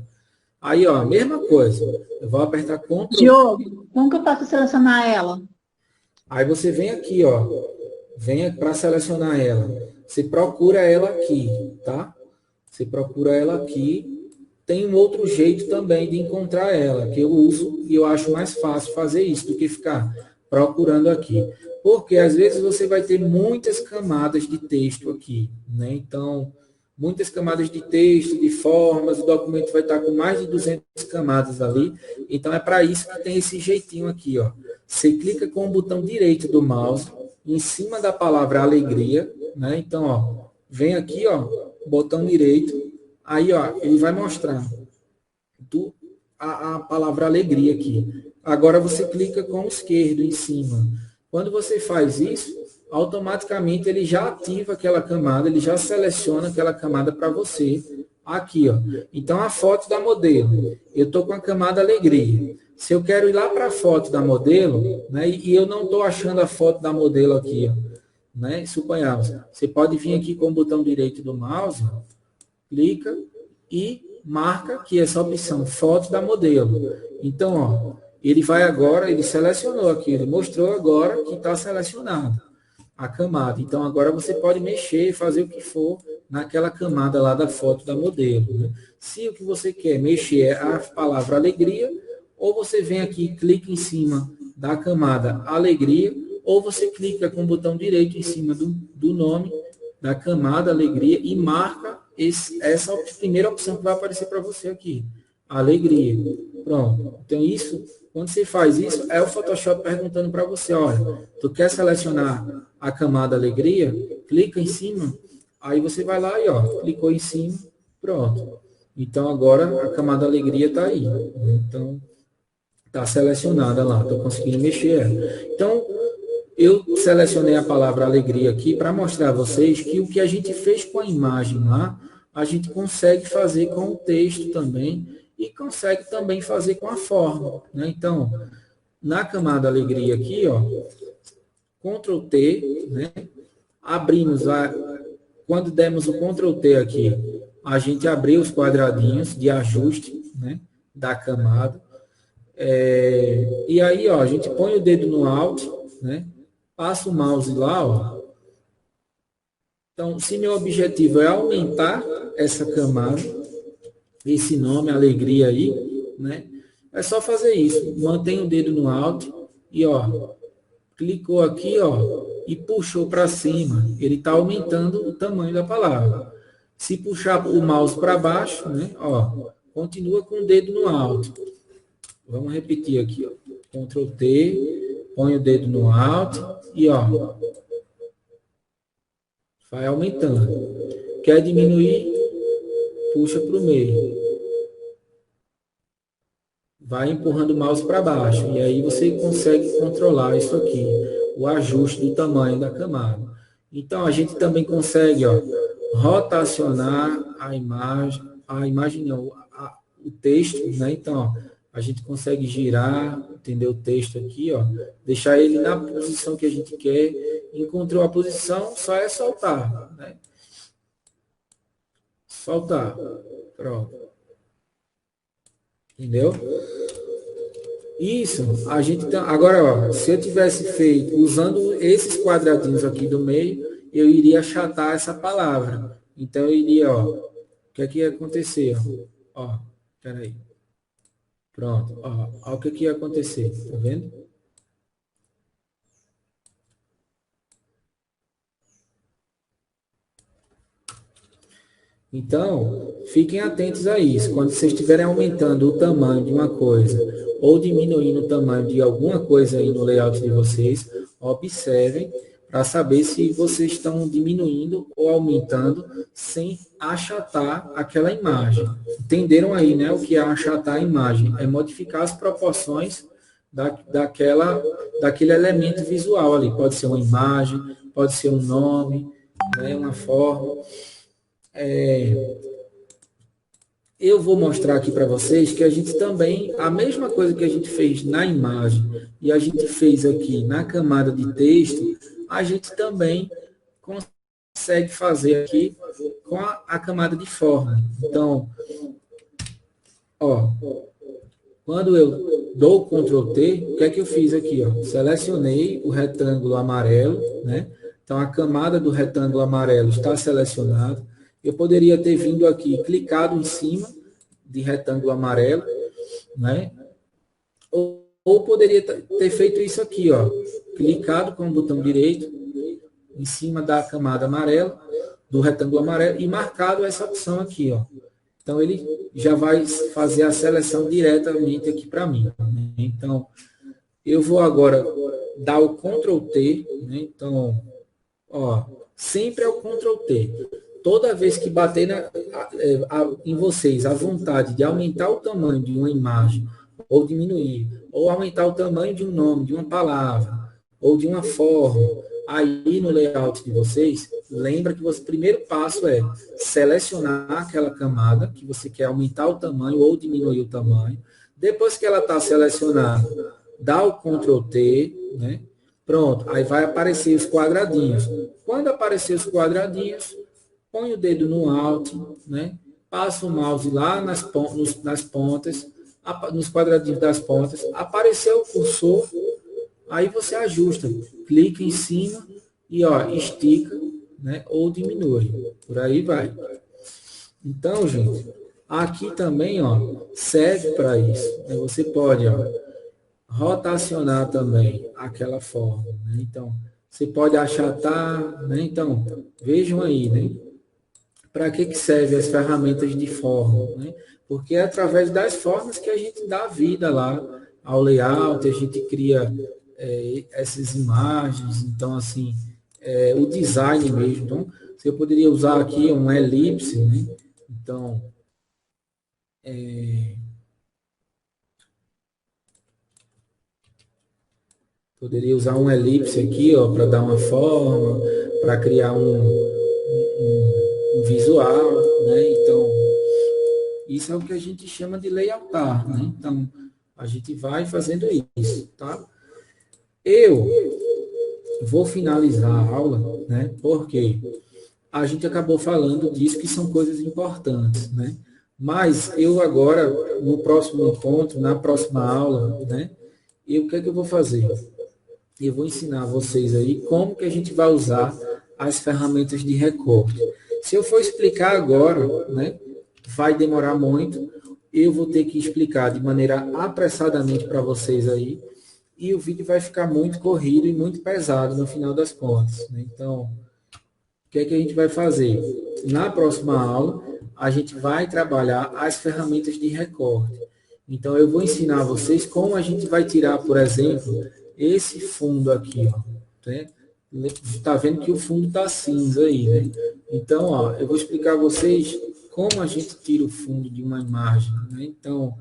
Aí, ó, mesma coisa. Eu vou apertar Ctrl. Diogo, como que eu posso selecionar ela? Aí você vem aqui, ó. Venha para selecionar ela. Você procura ela aqui, tá? Você procura ela aqui. Tem um outro jeito também de encontrar ela, que eu uso e eu acho mais fácil fazer isso do que ficar procurando aqui. Porque às vezes você vai ter muitas camadas de texto aqui, né? Então, muitas camadas de texto, de formas, o documento vai estar com mais de 200 camadas ali. Então, é para isso que tem esse jeitinho aqui, ó. Você clica com o botão direito do mouse em cima da palavra alegria, né? Então, ó, vem aqui, ó, botão direito. Aí, ó, ele vai mostrar a palavra alegria aqui. Agora você clica com o esquerdo em cima. Quando você faz isso, automaticamente ele já ativa aquela camada, ele já seleciona aquela camada para você. Aqui, ó. Então, a foto da modelo. Eu estou com a camada alegria. Se eu quero ir lá para a foto da modelo, né, e eu não estou achando a foto da modelo aqui, ó, né, suponhamos, você pode vir aqui com o botão direito do mouse, ó, clica e marca aqui essa opção, foto da modelo. Então, ó, ele vai agora, ele selecionou aqui, ele mostrou agora que está selecionado a camada. Então, agora você pode mexer, fazer o que for naquela camada lá da foto da modelo, né? Se o que você quer mexer é a palavra alegria, ou você vem aqui, clica em cima da camada alegria, ou você clica com o botão direito em cima do nome da camada alegria e marca essa primeira opção que vai aparecer para você aqui, alegria. Pronto. Então, isso, quando você faz isso, é o Photoshop perguntando para você, olha, tu quer selecionar a camada alegria? Clica em cima, aí você vai lá e, ó, clicou em cima, pronto. Então, agora a camada alegria está aí. Então, está selecionada lá, estou conseguindo mexer ela. Então, eu selecionei a palavra alegria aqui para mostrar a vocês que o que a gente fez com a imagem lá, a gente consegue fazer com o texto também e consegue também fazer com a forma, né? Então, na camada alegria aqui, ó, Ctrl T, né? abrimos, quando demos o Ctrl T aqui, a gente abriu os quadradinhos de ajuste, né, da camada. E aí, ó, a gente põe o dedo no Alt, né, passa o mouse lá, ó. Então, se meu objetivo é aumentar essa camada, esse nome, alegria aí, né, é só fazer isso. Mantém o dedo no Alt e, ó, clicou aqui, ó, e puxou para cima. Ele está aumentando o tamanho da palavra. Se puxar o mouse para baixo, né, ó, continua com o dedo no alto. Vamos repetir aqui, ó. Ctrl T, põe o dedo no alto e, ó, vai aumentando. Quer diminuir? Puxa para o meio. Vai empurrando o mouse para baixo. E aí você consegue controlar isso aqui, o ajuste do tamanho da camada. Então, a gente também consegue, ó, rotacionar a imagem não, o texto, né? Então, ó, a gente consegue girar, entendeu? O texto aqui, ó, deixar ele na posição que a gente quer. Encontrou a posição, só é soltar, né? Soltar. Pronto. Entendeu? Isso, a gente agora, ó, se eu tivesse feito usando esses quadradinhos aqui do meio, eu iria achatar essa palavra. Então eu iria, ó, o que é que ia acontecer? Ó, peraí. Pronto, ó, o que é que ia acontecer, tá vendo? Então, fiquem atentos a isso. Quando vocês estiverem aumentando o tamanho de uma coisa ou diminuindo o tamanho de alguma coisa aí no layout de vocês, observem para saber se vocês estão diminuindo ou aumentando sem achatar aquela imagem. Entenderam aí, né? O que é achatar a imagem? É modificar as proporções daquele elemento visual ali. Pode ser uma imagem, pode ser um nome, né? Uma forma. Eu vou mostrar aqui para vocês que a gente também, a mesma coisa que a gente fez na imagem e a gente fez aqui na camada de texto, a gente também consegue fazer aqui com a camada de forma. Então, ó, quando eu dou o Ctrl T, o que é que eu fiz aqui? Ó? Selecionei o retângulo amarelo, né? Então, a camada do retângulo amarelo está selecionada. Eu poderia ter vindo aqui, clicado em cima de retângulo amarelo, né? Ou poderia ter feito isso aqui, ó, clicado com o botão direito em cima da camada amarela, do retângulo amarelo, e marcado essa opção aqui, ó. Então, ele já vai fazer a seleção diretamente aqui para mim. Né? Então, eu vou agora dar o Ctrl T, né? Então, ó, sempre é o Ctrl T. Toda vez que bater em vocês a vontade de aumentar o tamanho de uma imagem, ou diminuir, ou aumentar o tamanho de um nome, de uma palavra, ou de uma forma, aí no layout de vocês, lembra que o primeiro passo é selecionar aquela camada que você quer aumentar o tamanho ou diminuir o tamanho. Depois que ela está selecionada, dá o Ctrl T, né? Pronto, aí vai aparecer os quadradinhos. Quando aparecer os quadradinhos, põe o dedo no Alt, né? Passa o mouse lá nas pontas, nos quadradinhos das pontas, apareceu o cursor, aí você ajusta, clica em cima e, ó, estica, né? Ou diminui, por aí vai. Então, gente, aqui também, ó, serve para isso. Né? Você pode, ó, rotacionar também aquela forma, né? Então, você pode achatar, né? Então, vejam aí, né? Para que servem as ferramentas de forma, né? Porque é através das formas que a gente dá vida lá ao layout, a gente cria essas imagens, então, assim, o design mesmo. Então, você poderia usar aqui um elipse, né? Então, poderia usar um elipse aqui, ó, para dar uma forma, para criar um visual, né? Então, isso é o que a gente chama de layoutar, né? Então, a gente vai fazendo isso, tá? Eu vou finalizar a aula, né? Porque a gente acabou falando disso, que são coisas importantes, né? Mas eu agora, no próximo encontro, na próxima aula, né? E o que é que eu vou fazer? Eu vou ensinar vocês aí como que a gente vai usar as ferramentas de recorte. Se eu for explicar agora, né, vai demorar muito. Eu vou ter que explicar de maneira apressadamente para vocês aí, e o vídeo vai ficar muito corrido e muito pesado no final das contas, né? Então, o que é que a gente vai fazer? Na próxima aula, a gente vai trabalhar as ferramentas de recorte. Então, eu vou ensinar vocês como a gente vai tirar, por exemplo, esse fundo aqui, ó, né? Tá vendo que o fundo tá cinza aí, né? Então, ó, eu vou explicar a vocês como a gente tira o fundo de uma imagem, né? Então,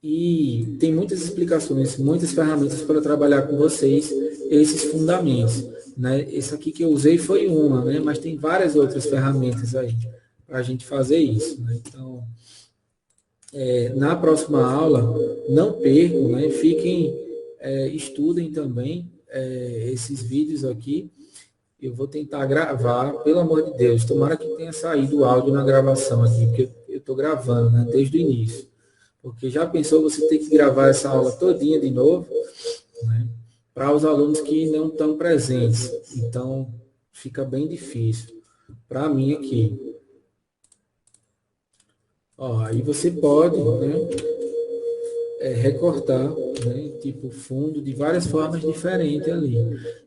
e tem muitas explicações, muitas ferramentas para trabalhar com vocês esses fundamentos, né? Esse aqui que eu usei foi uma, né? Mas tem várias outras ferramentas aí para a gente fazer isso, né? Então, na próxima aula, não percam, né? Fiquem, estudem também esses vídeos aqui. Eu vou tentar gravar, pelo amor de Deus, tomara que tenha saído o áudio na gravação aqui, porque eu estou gravando, né? Desde o início. Porque já pensou você ter que gravar essa aula todinha de novo, né, para os alunos que não estão presentes. Então, fica bem difícil. Para mim aqui. Ó, aí você pode, né, recortar, né, tipo fundo de várias formas diferentes ali.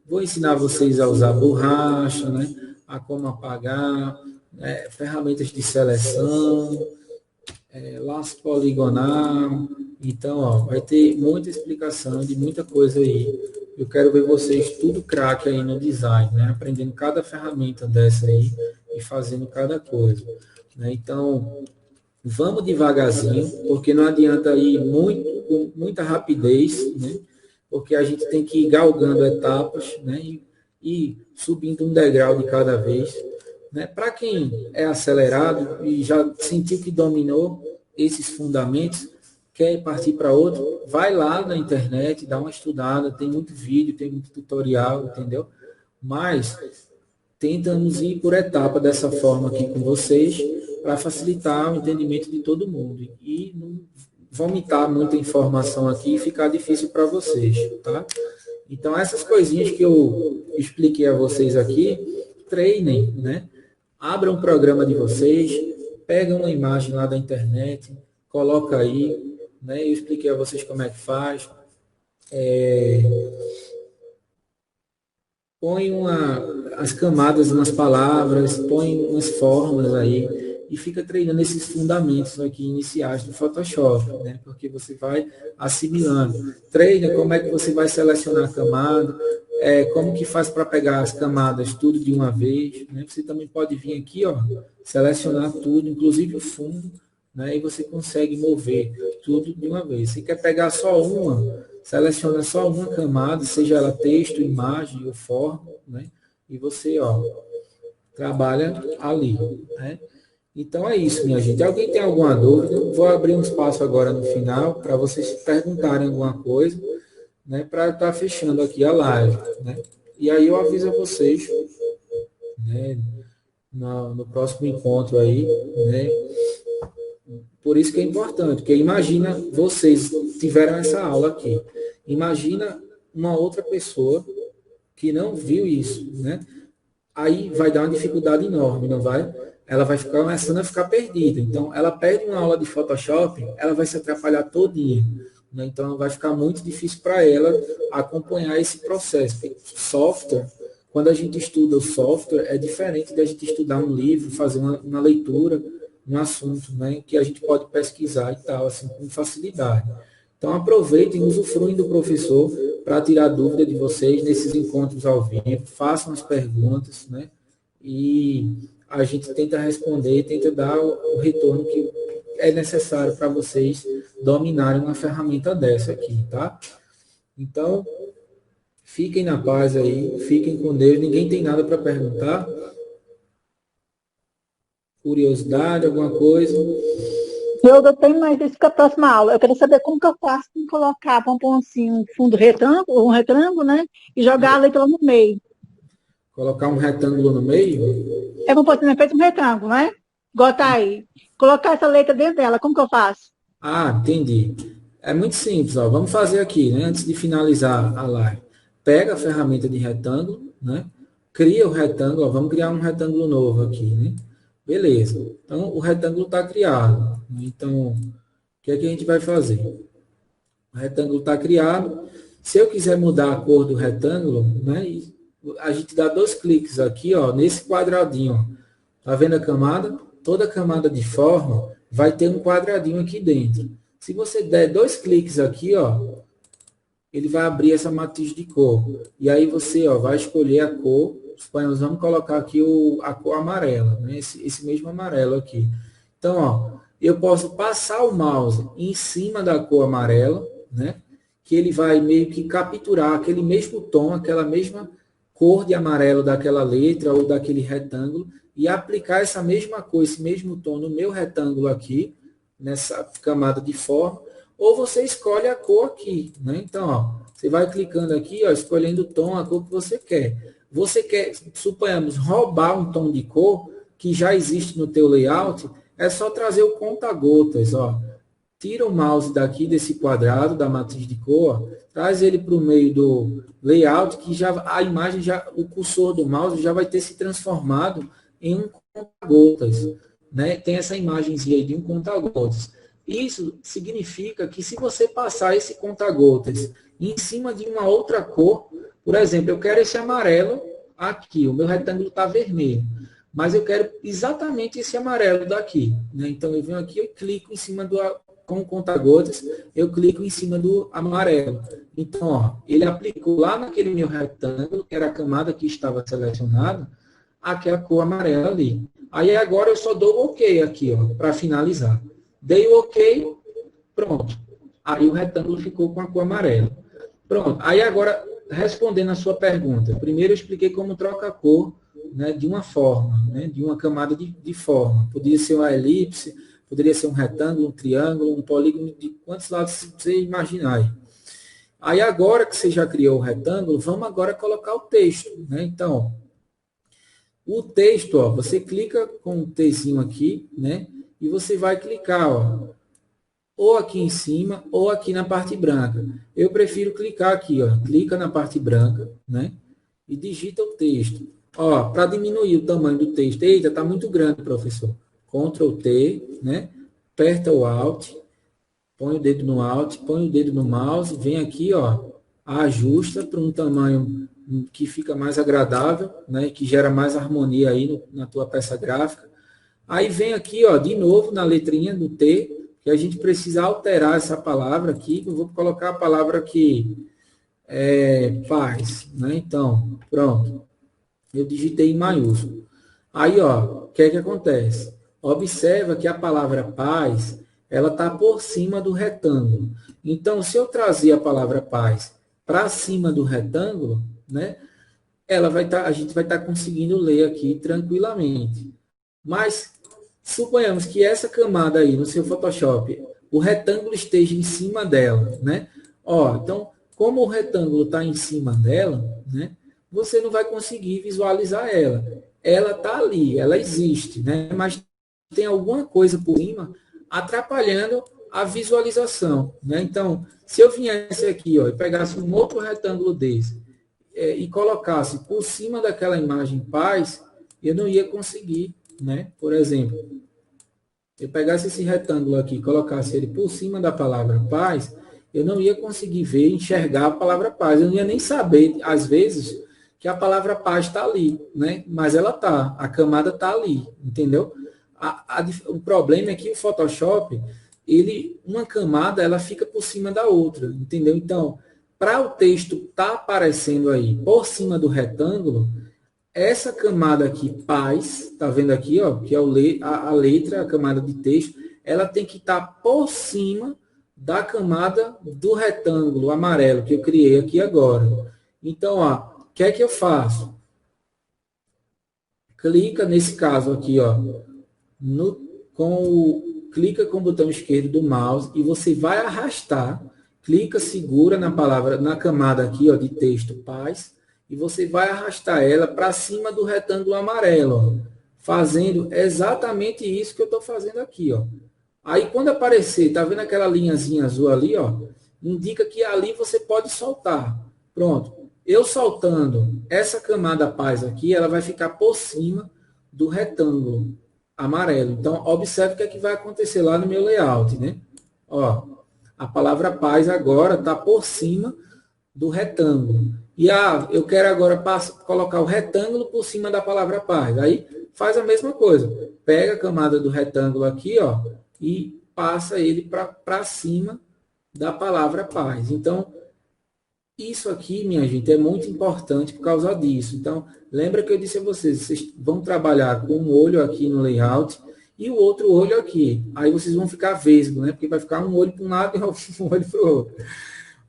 Vou ensinar vocês a usar borracha, né, a como apagar, né, ferramentas de seleção, laço poligonal. Então, ó, vai ter muita explicação de muita coisa aí. Eu quero ver vocês tudo craque aí no design, né? Aprendendo cada ferramenta dessa aí e fazendo cada coisa, né? Então, vamos devagarzinho, porque não adianta ir muito, com muita rapidez, né? Porque a gente tem que ir galgando etapas, né? E subindo um degrau de cada vez, né? Para quem é acelerado e já sentiu que dominou esses fundamentos, quer partir para outro, vai lá na internet, dá uma estudada, tem muito vídeo, tem muito tutorial, entendeu? Mas tentamos ir por etapa dessa forma aqui com vocês, para facilitar o entendimento de todo mundo. E não vomitar muita informação aqui e ficar difícil para vocês, tá? Então, essas coisinhas que eu expliquei a vocês aqui, treinem, né? Abra um programa de vocês, pega uma imagem lá da internet, coloca aí, né? Eu expliquei a vocês como é que faz. Põe as camadas nas palavras, põe umas fórmulas aí e fica treinando esses fundamentos aqui iniciais do Photoshop, né? Porque você vai assimilando. Treina como é que você vai selecionar a camada, como que faz para pegar as camadas tudo de uma vez, né? Você também pode vir aqui, ó, selecionar tudo, inclusive o fundo, né? E você consegue mover tudo de uma vez. Se quer pegar só uma, seleciona só uma camada, seja ela texto, imagem ou forma, né? E você, ó, trabalha ali, né? Então é isso, minha gente. Alguém tem alguma dúvida? Vou abrir um espaço agora no final para vocês perguntarem alguma coisa, né? Para estar fechando aqui a live, né? E aí eu aviso a vocês, né? No próximo encontro aí, né? Por isso que é importante, porque imagina vocês tiveram essa aula aqui. Imagina uma outra pessoa que não viu isso, né? Aí vai dar uma dificuldade enorme, não vai? Ela vai ficar começando a ficar perdida. Então, ela perde uma aula de Photoshop, ela vai se atrapalhar todinha, né? Então, vai ficar muito difícil para ela acompanhar esse processo. Porque software, quando a gente estuda o software, é diferente da gente estudar um livro, fazer uma leitura, um assunto, né, que a gente pode pesquisar e tal, assim, com facilidade. Então, aproveitem, usufruem do professor para tirar dúvida de vocês nesses encontros ao vivo, façam as perguntas, né, e a gente tenta responder, tenta dar o retorno que é necessário para vocês dominarem uma ferramenta dessa aqui, tá? Então, fiquem na paz aí, fiquem com Deus, ninguém tem nada para perguntar? Curiosidade, alguma coisa? Eu tenho mais isso para a próxima aula. Eu quero saber como que eu faço para colocar, vamos pôr assim, um fundo retângulo, um retângulo, né? E jogar a letra lá no meio. Colocar um retângulo no meio? Eu vou pôr assim, feito um retângulo, né? Igual tá aí. Colocar essa letra dentro dela, como que eu faço? Ah, entendi. É muito simples, ó. Vamos fazer aqui, né? Antes de finalizar a live. Pega a ferramenta de retângulo, né? Cria o retângulo, ó. Vamos criar um retângulo novo aqui, né? Beleza. Então, o retângulo está criado. Então, o que é que a gente vai fazer? O retângulo está criado. Se eu quiser mudar a cor do retângulo, né? A gente dá 2 cliques aqui, ó, nesse quadradinho, ó. Tá vendo a camada? Toda camada de forma vai ter um quadradinho aqui dentro. Se você der 2 cliques aqui, ó, ele vai abrir essa matriz de cor. E aí você, ó, vai escolher a cor. Nós vamos colocar aqui a cor amarela, né? Esse mesmo amarelo aqui. Então, ó, eu posso passar o mouse em cima da cor amarela, né? Que ele vai meio que capturar aquele mesmo tom, aquela mesma cor de amarelo daquela letra ou daquele retângulo e aplicar essa mesma cor, esse mesmo tom no meu retângulo aqui, nessa camada de forma, ou você escolhe a cor aqui, né? Então, ó, você vai clicando aqui, ó, escolhendo o tom, a cor que você quer. Você quer, suponhamos, roubar um tom de cor que já existe no teu layout, é só trazer o conta-gotas, ó. Tira o mouse daqui desse quadrado da matriz de cor, traz ele para o meio do layout, que já a imagem, já o cursor do mouse já vai ter se transformado em um conta-gotas, né? Tem essa imagenzinha aí de um conta-gotas. Isso significa que se você passar esse conta-gotas em cima de uma outra cor, por exemplo, eu quero esse amarelo aqui, o meu retângulo está vermelho, mas eu quero exatamente esse amarelo daqui, né? Então eu venho aqui e clico em cima do com o conta-gotas, eu clico em cima do amarelo. Então, ó, ele aplicou lá naquele meu retângulo, que era a camada que estava selecionada, aquela cor amarela ali. Aí agora eu só dou o OK aqui, ó, para finalizar. Dei o OK, pronto. Aí o retângulo ficou com a cor amarela. Pronto. Aí agora, respondendo a sua pergunta, primeiro eu expliquei como troca a cor, né, de uma forma, né, de uma camada de forma. Poderia ser uma elipse, poderia ser um retângulo, um triângulo, um polígono, de quantos lados você imaginar aí. Aí agora que você já criou o retângulo, vamos agora colocar o texto, né? Então, o texto, ó, você clica com o Tzinho aqui, né? E você vai clicar, ó, ou aqui em cima, ou aqui na parte branca. Eu prefiro clicar aqui, ó, clica na parte branca, né? E digita o texto. Ó, para diminuir o tamanho do texto, eita, tá muito grande, professor. Ctrl T, né? Aperta o Alt, põe o dedo no Alt, põe o dedo no mouse, vem aqui, ó, ajusta para um tamanho que fica mais agradável, né? Que gera mais harmonia aí na tua peça gráfica. Aí vem aqui, ó, de novo na letrinha do T, que a gente precisa alterar essa palavra aqui. Eu vou colocar a palavra aqui, paz, né? Então, pronto. Eu digitei em maiúsculo. Aí, ó, o que é que acontece? Observa que a palavra paz, ela está por cima do retângulo. Então, se eu trazer a palavra paz para cima do retângulo, né, a gente vai estar conseguindo ler aqui tranquilamente. Mas, suponhamos que essa camada aí no seu Photoshop, o retângulo esteja em cima dela, né? Ó, então, como o retângulo está em cima dela, né, você não vai conseguir visualizar ela. Ela está ali, ela existe, né? Mas tem alguma coisa por cima atrapalhando a visualização, né? Então, se eu viesse aqui, ó, e pegasse um outro retângulo desse e colocasse por cima daquela imagem paz, eu não ia conseguir, né? Por exemplo, eu pegasse esse retângulo aqui e colocasse ele por cima da palavra paz, eu não ia conseguir ver, enxergar a palavra paz. Eu não ia nem saber, às vezes, que a palavra paz está ali, né? Mas ela está, a camada está ali, entendeu? O problema é que o Photoshop, uma camada, ela fica por cima da outra, entendeu? Então, para o texto estar aparecendo aí por cima do retângulo, essa camada aqui, paz, tá vendo aqui, ó, que é a letra, a camada de texto, ela tem que estar por cima da camada do retângulo amarelo que eu criei aqui agora. Então, ó, o que é que eu faço? Clica nesse caso aqui, ó, clica com o botão esquerdo do mouse e você vai arrastar, clica, segura na palavra, na camada aqui, ó, de texto paz, e você vai arrastar ela para cima do retângulo amarelo, ó, fazendo exatamente isso que eu estou fazendo aqui, ó. Aí quando aparecer, tá vendo aquela linhazinha azul ali, ó? Indica que ali você pode soltar. Pronto. Eu soltando essa camada paz aqui, ela vai ficar por cima do retângulo amarelo. Então, observe o que é que vai acontecer lá no meu layout, né? Ó, a palavra paz agora está por cima do retângulo. E eu quero agora colocar o retângulo por cima da palavra paz. Aí faz a mesma coisa. Pega a camada do retângulo aqui, ó, e passa ele para cima da palavra paz. Então, isso aqui, minha gente, é muito importante por causa disso. Então, lembra que eu disse a vocês vão trabalhar com um olho aqui no layout e o outro olho aqui. Aí vocês vão ficar vesgo, né? Porque vai ficar um olho para um lado e um olho para o outro.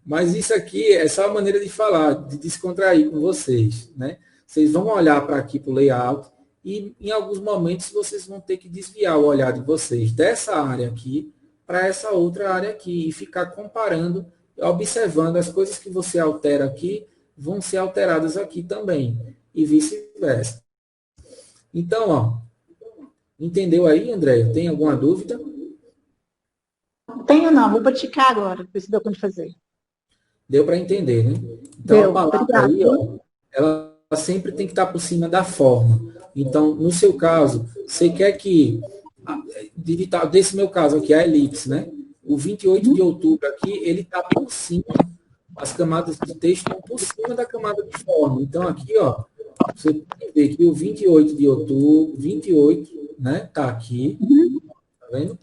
Mas isso aqui é só a maneira de falar, de descontrair com vocês, né? Vocês vão olhar para aqui para o layout e em alguns momentos vocês vão ter que desviar o olhar de vocês dessa área aqui para essa outra área aqui e ficar comparando, observando as coisas que você altera aqui vão ser alteradas aqui também e vice-versa. Então, ó, entendeu aí, Andréia? Tem alguma dúvida? Tenho não, vou praticar agora, ver se deu para fazer. Deu para entender, né? Então, Deu, a palavra obrigada. aí, ó, ela sempre tem que estar por cima da forma. Então, no seu caso, você quer que, desse meu caso aqui, a elipse, né? O 28 de outubro aqui, ele está por cima, as camadas de texto estão por cima da camada de forma. Então, aqui, ó, você pode ver que o 28 de outubro, 28, né, tá aqui, tá vendo?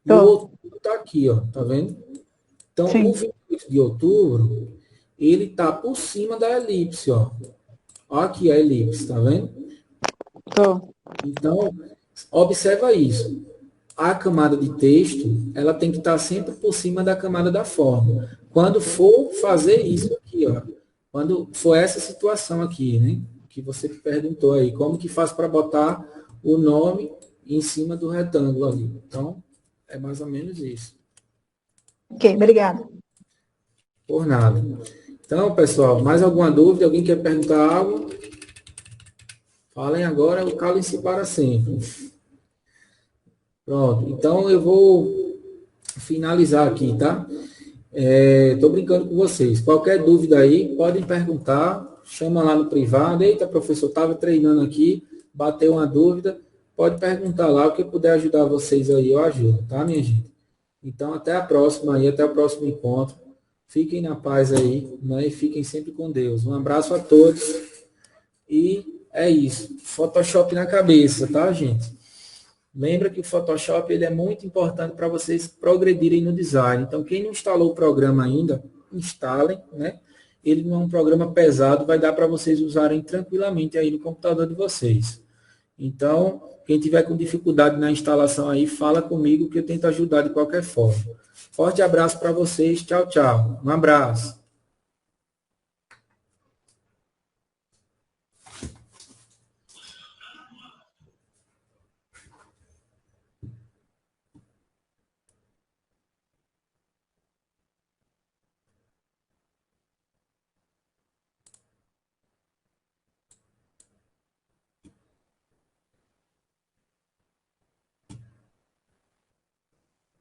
E o outubro tá aqui, ó, tá vendo? Então, sim, o 28 de outubro, ele tá por cima da elipse, ó. Ó aqui a elipse, tá vendo? Então, observa isso. A camada de texto, ela tem que estar sempre por cima da camada da forma. Quando for fazer isso aqui, ó, quando for essa situação aqui, né, que você perguntou aí, como que faz para botar o nome em cima do retângulo ali. Então, é mais ou menos isso. Ok, obrigada. Por nada. Então, pessoal, mais alguma dúvida? Alguém quer perguntar algo? Falem agora, o calem-se para sempre. Pronto, então eu vou finalizar aqui, tá? Estou brincando com vocês. Qualquer dúvida aí, podem perguntar, chama lá no privado. Eita, professor, estava treinando aqui, bateu uma dúvida, pode perguntar lá, o que eu puder ajudar vocês aí, eu ajudo, tá, minha gente? Então, até a próxima aí, até o próximo encontro. Fiquem na paz aí, né? E fiquem sempre com Deus. Um abraço a todos. E é isso. Photoshop na cabeça, tá, gente? Lembra que o Photoshop ele é muito importante para vocês progredirem no design. Então, quem não instalou o programa ainda, instalem, né? Ele não é um programa pesado, vai dar para vocês usarem tranquilamente aí no computador de vocês. Então, quem tiver com dificuldade na instalação aí, fala comigo que eu tento ajudar de qualquer forma. Forte abraço para vocês. Tchau, tchau. Um abraço.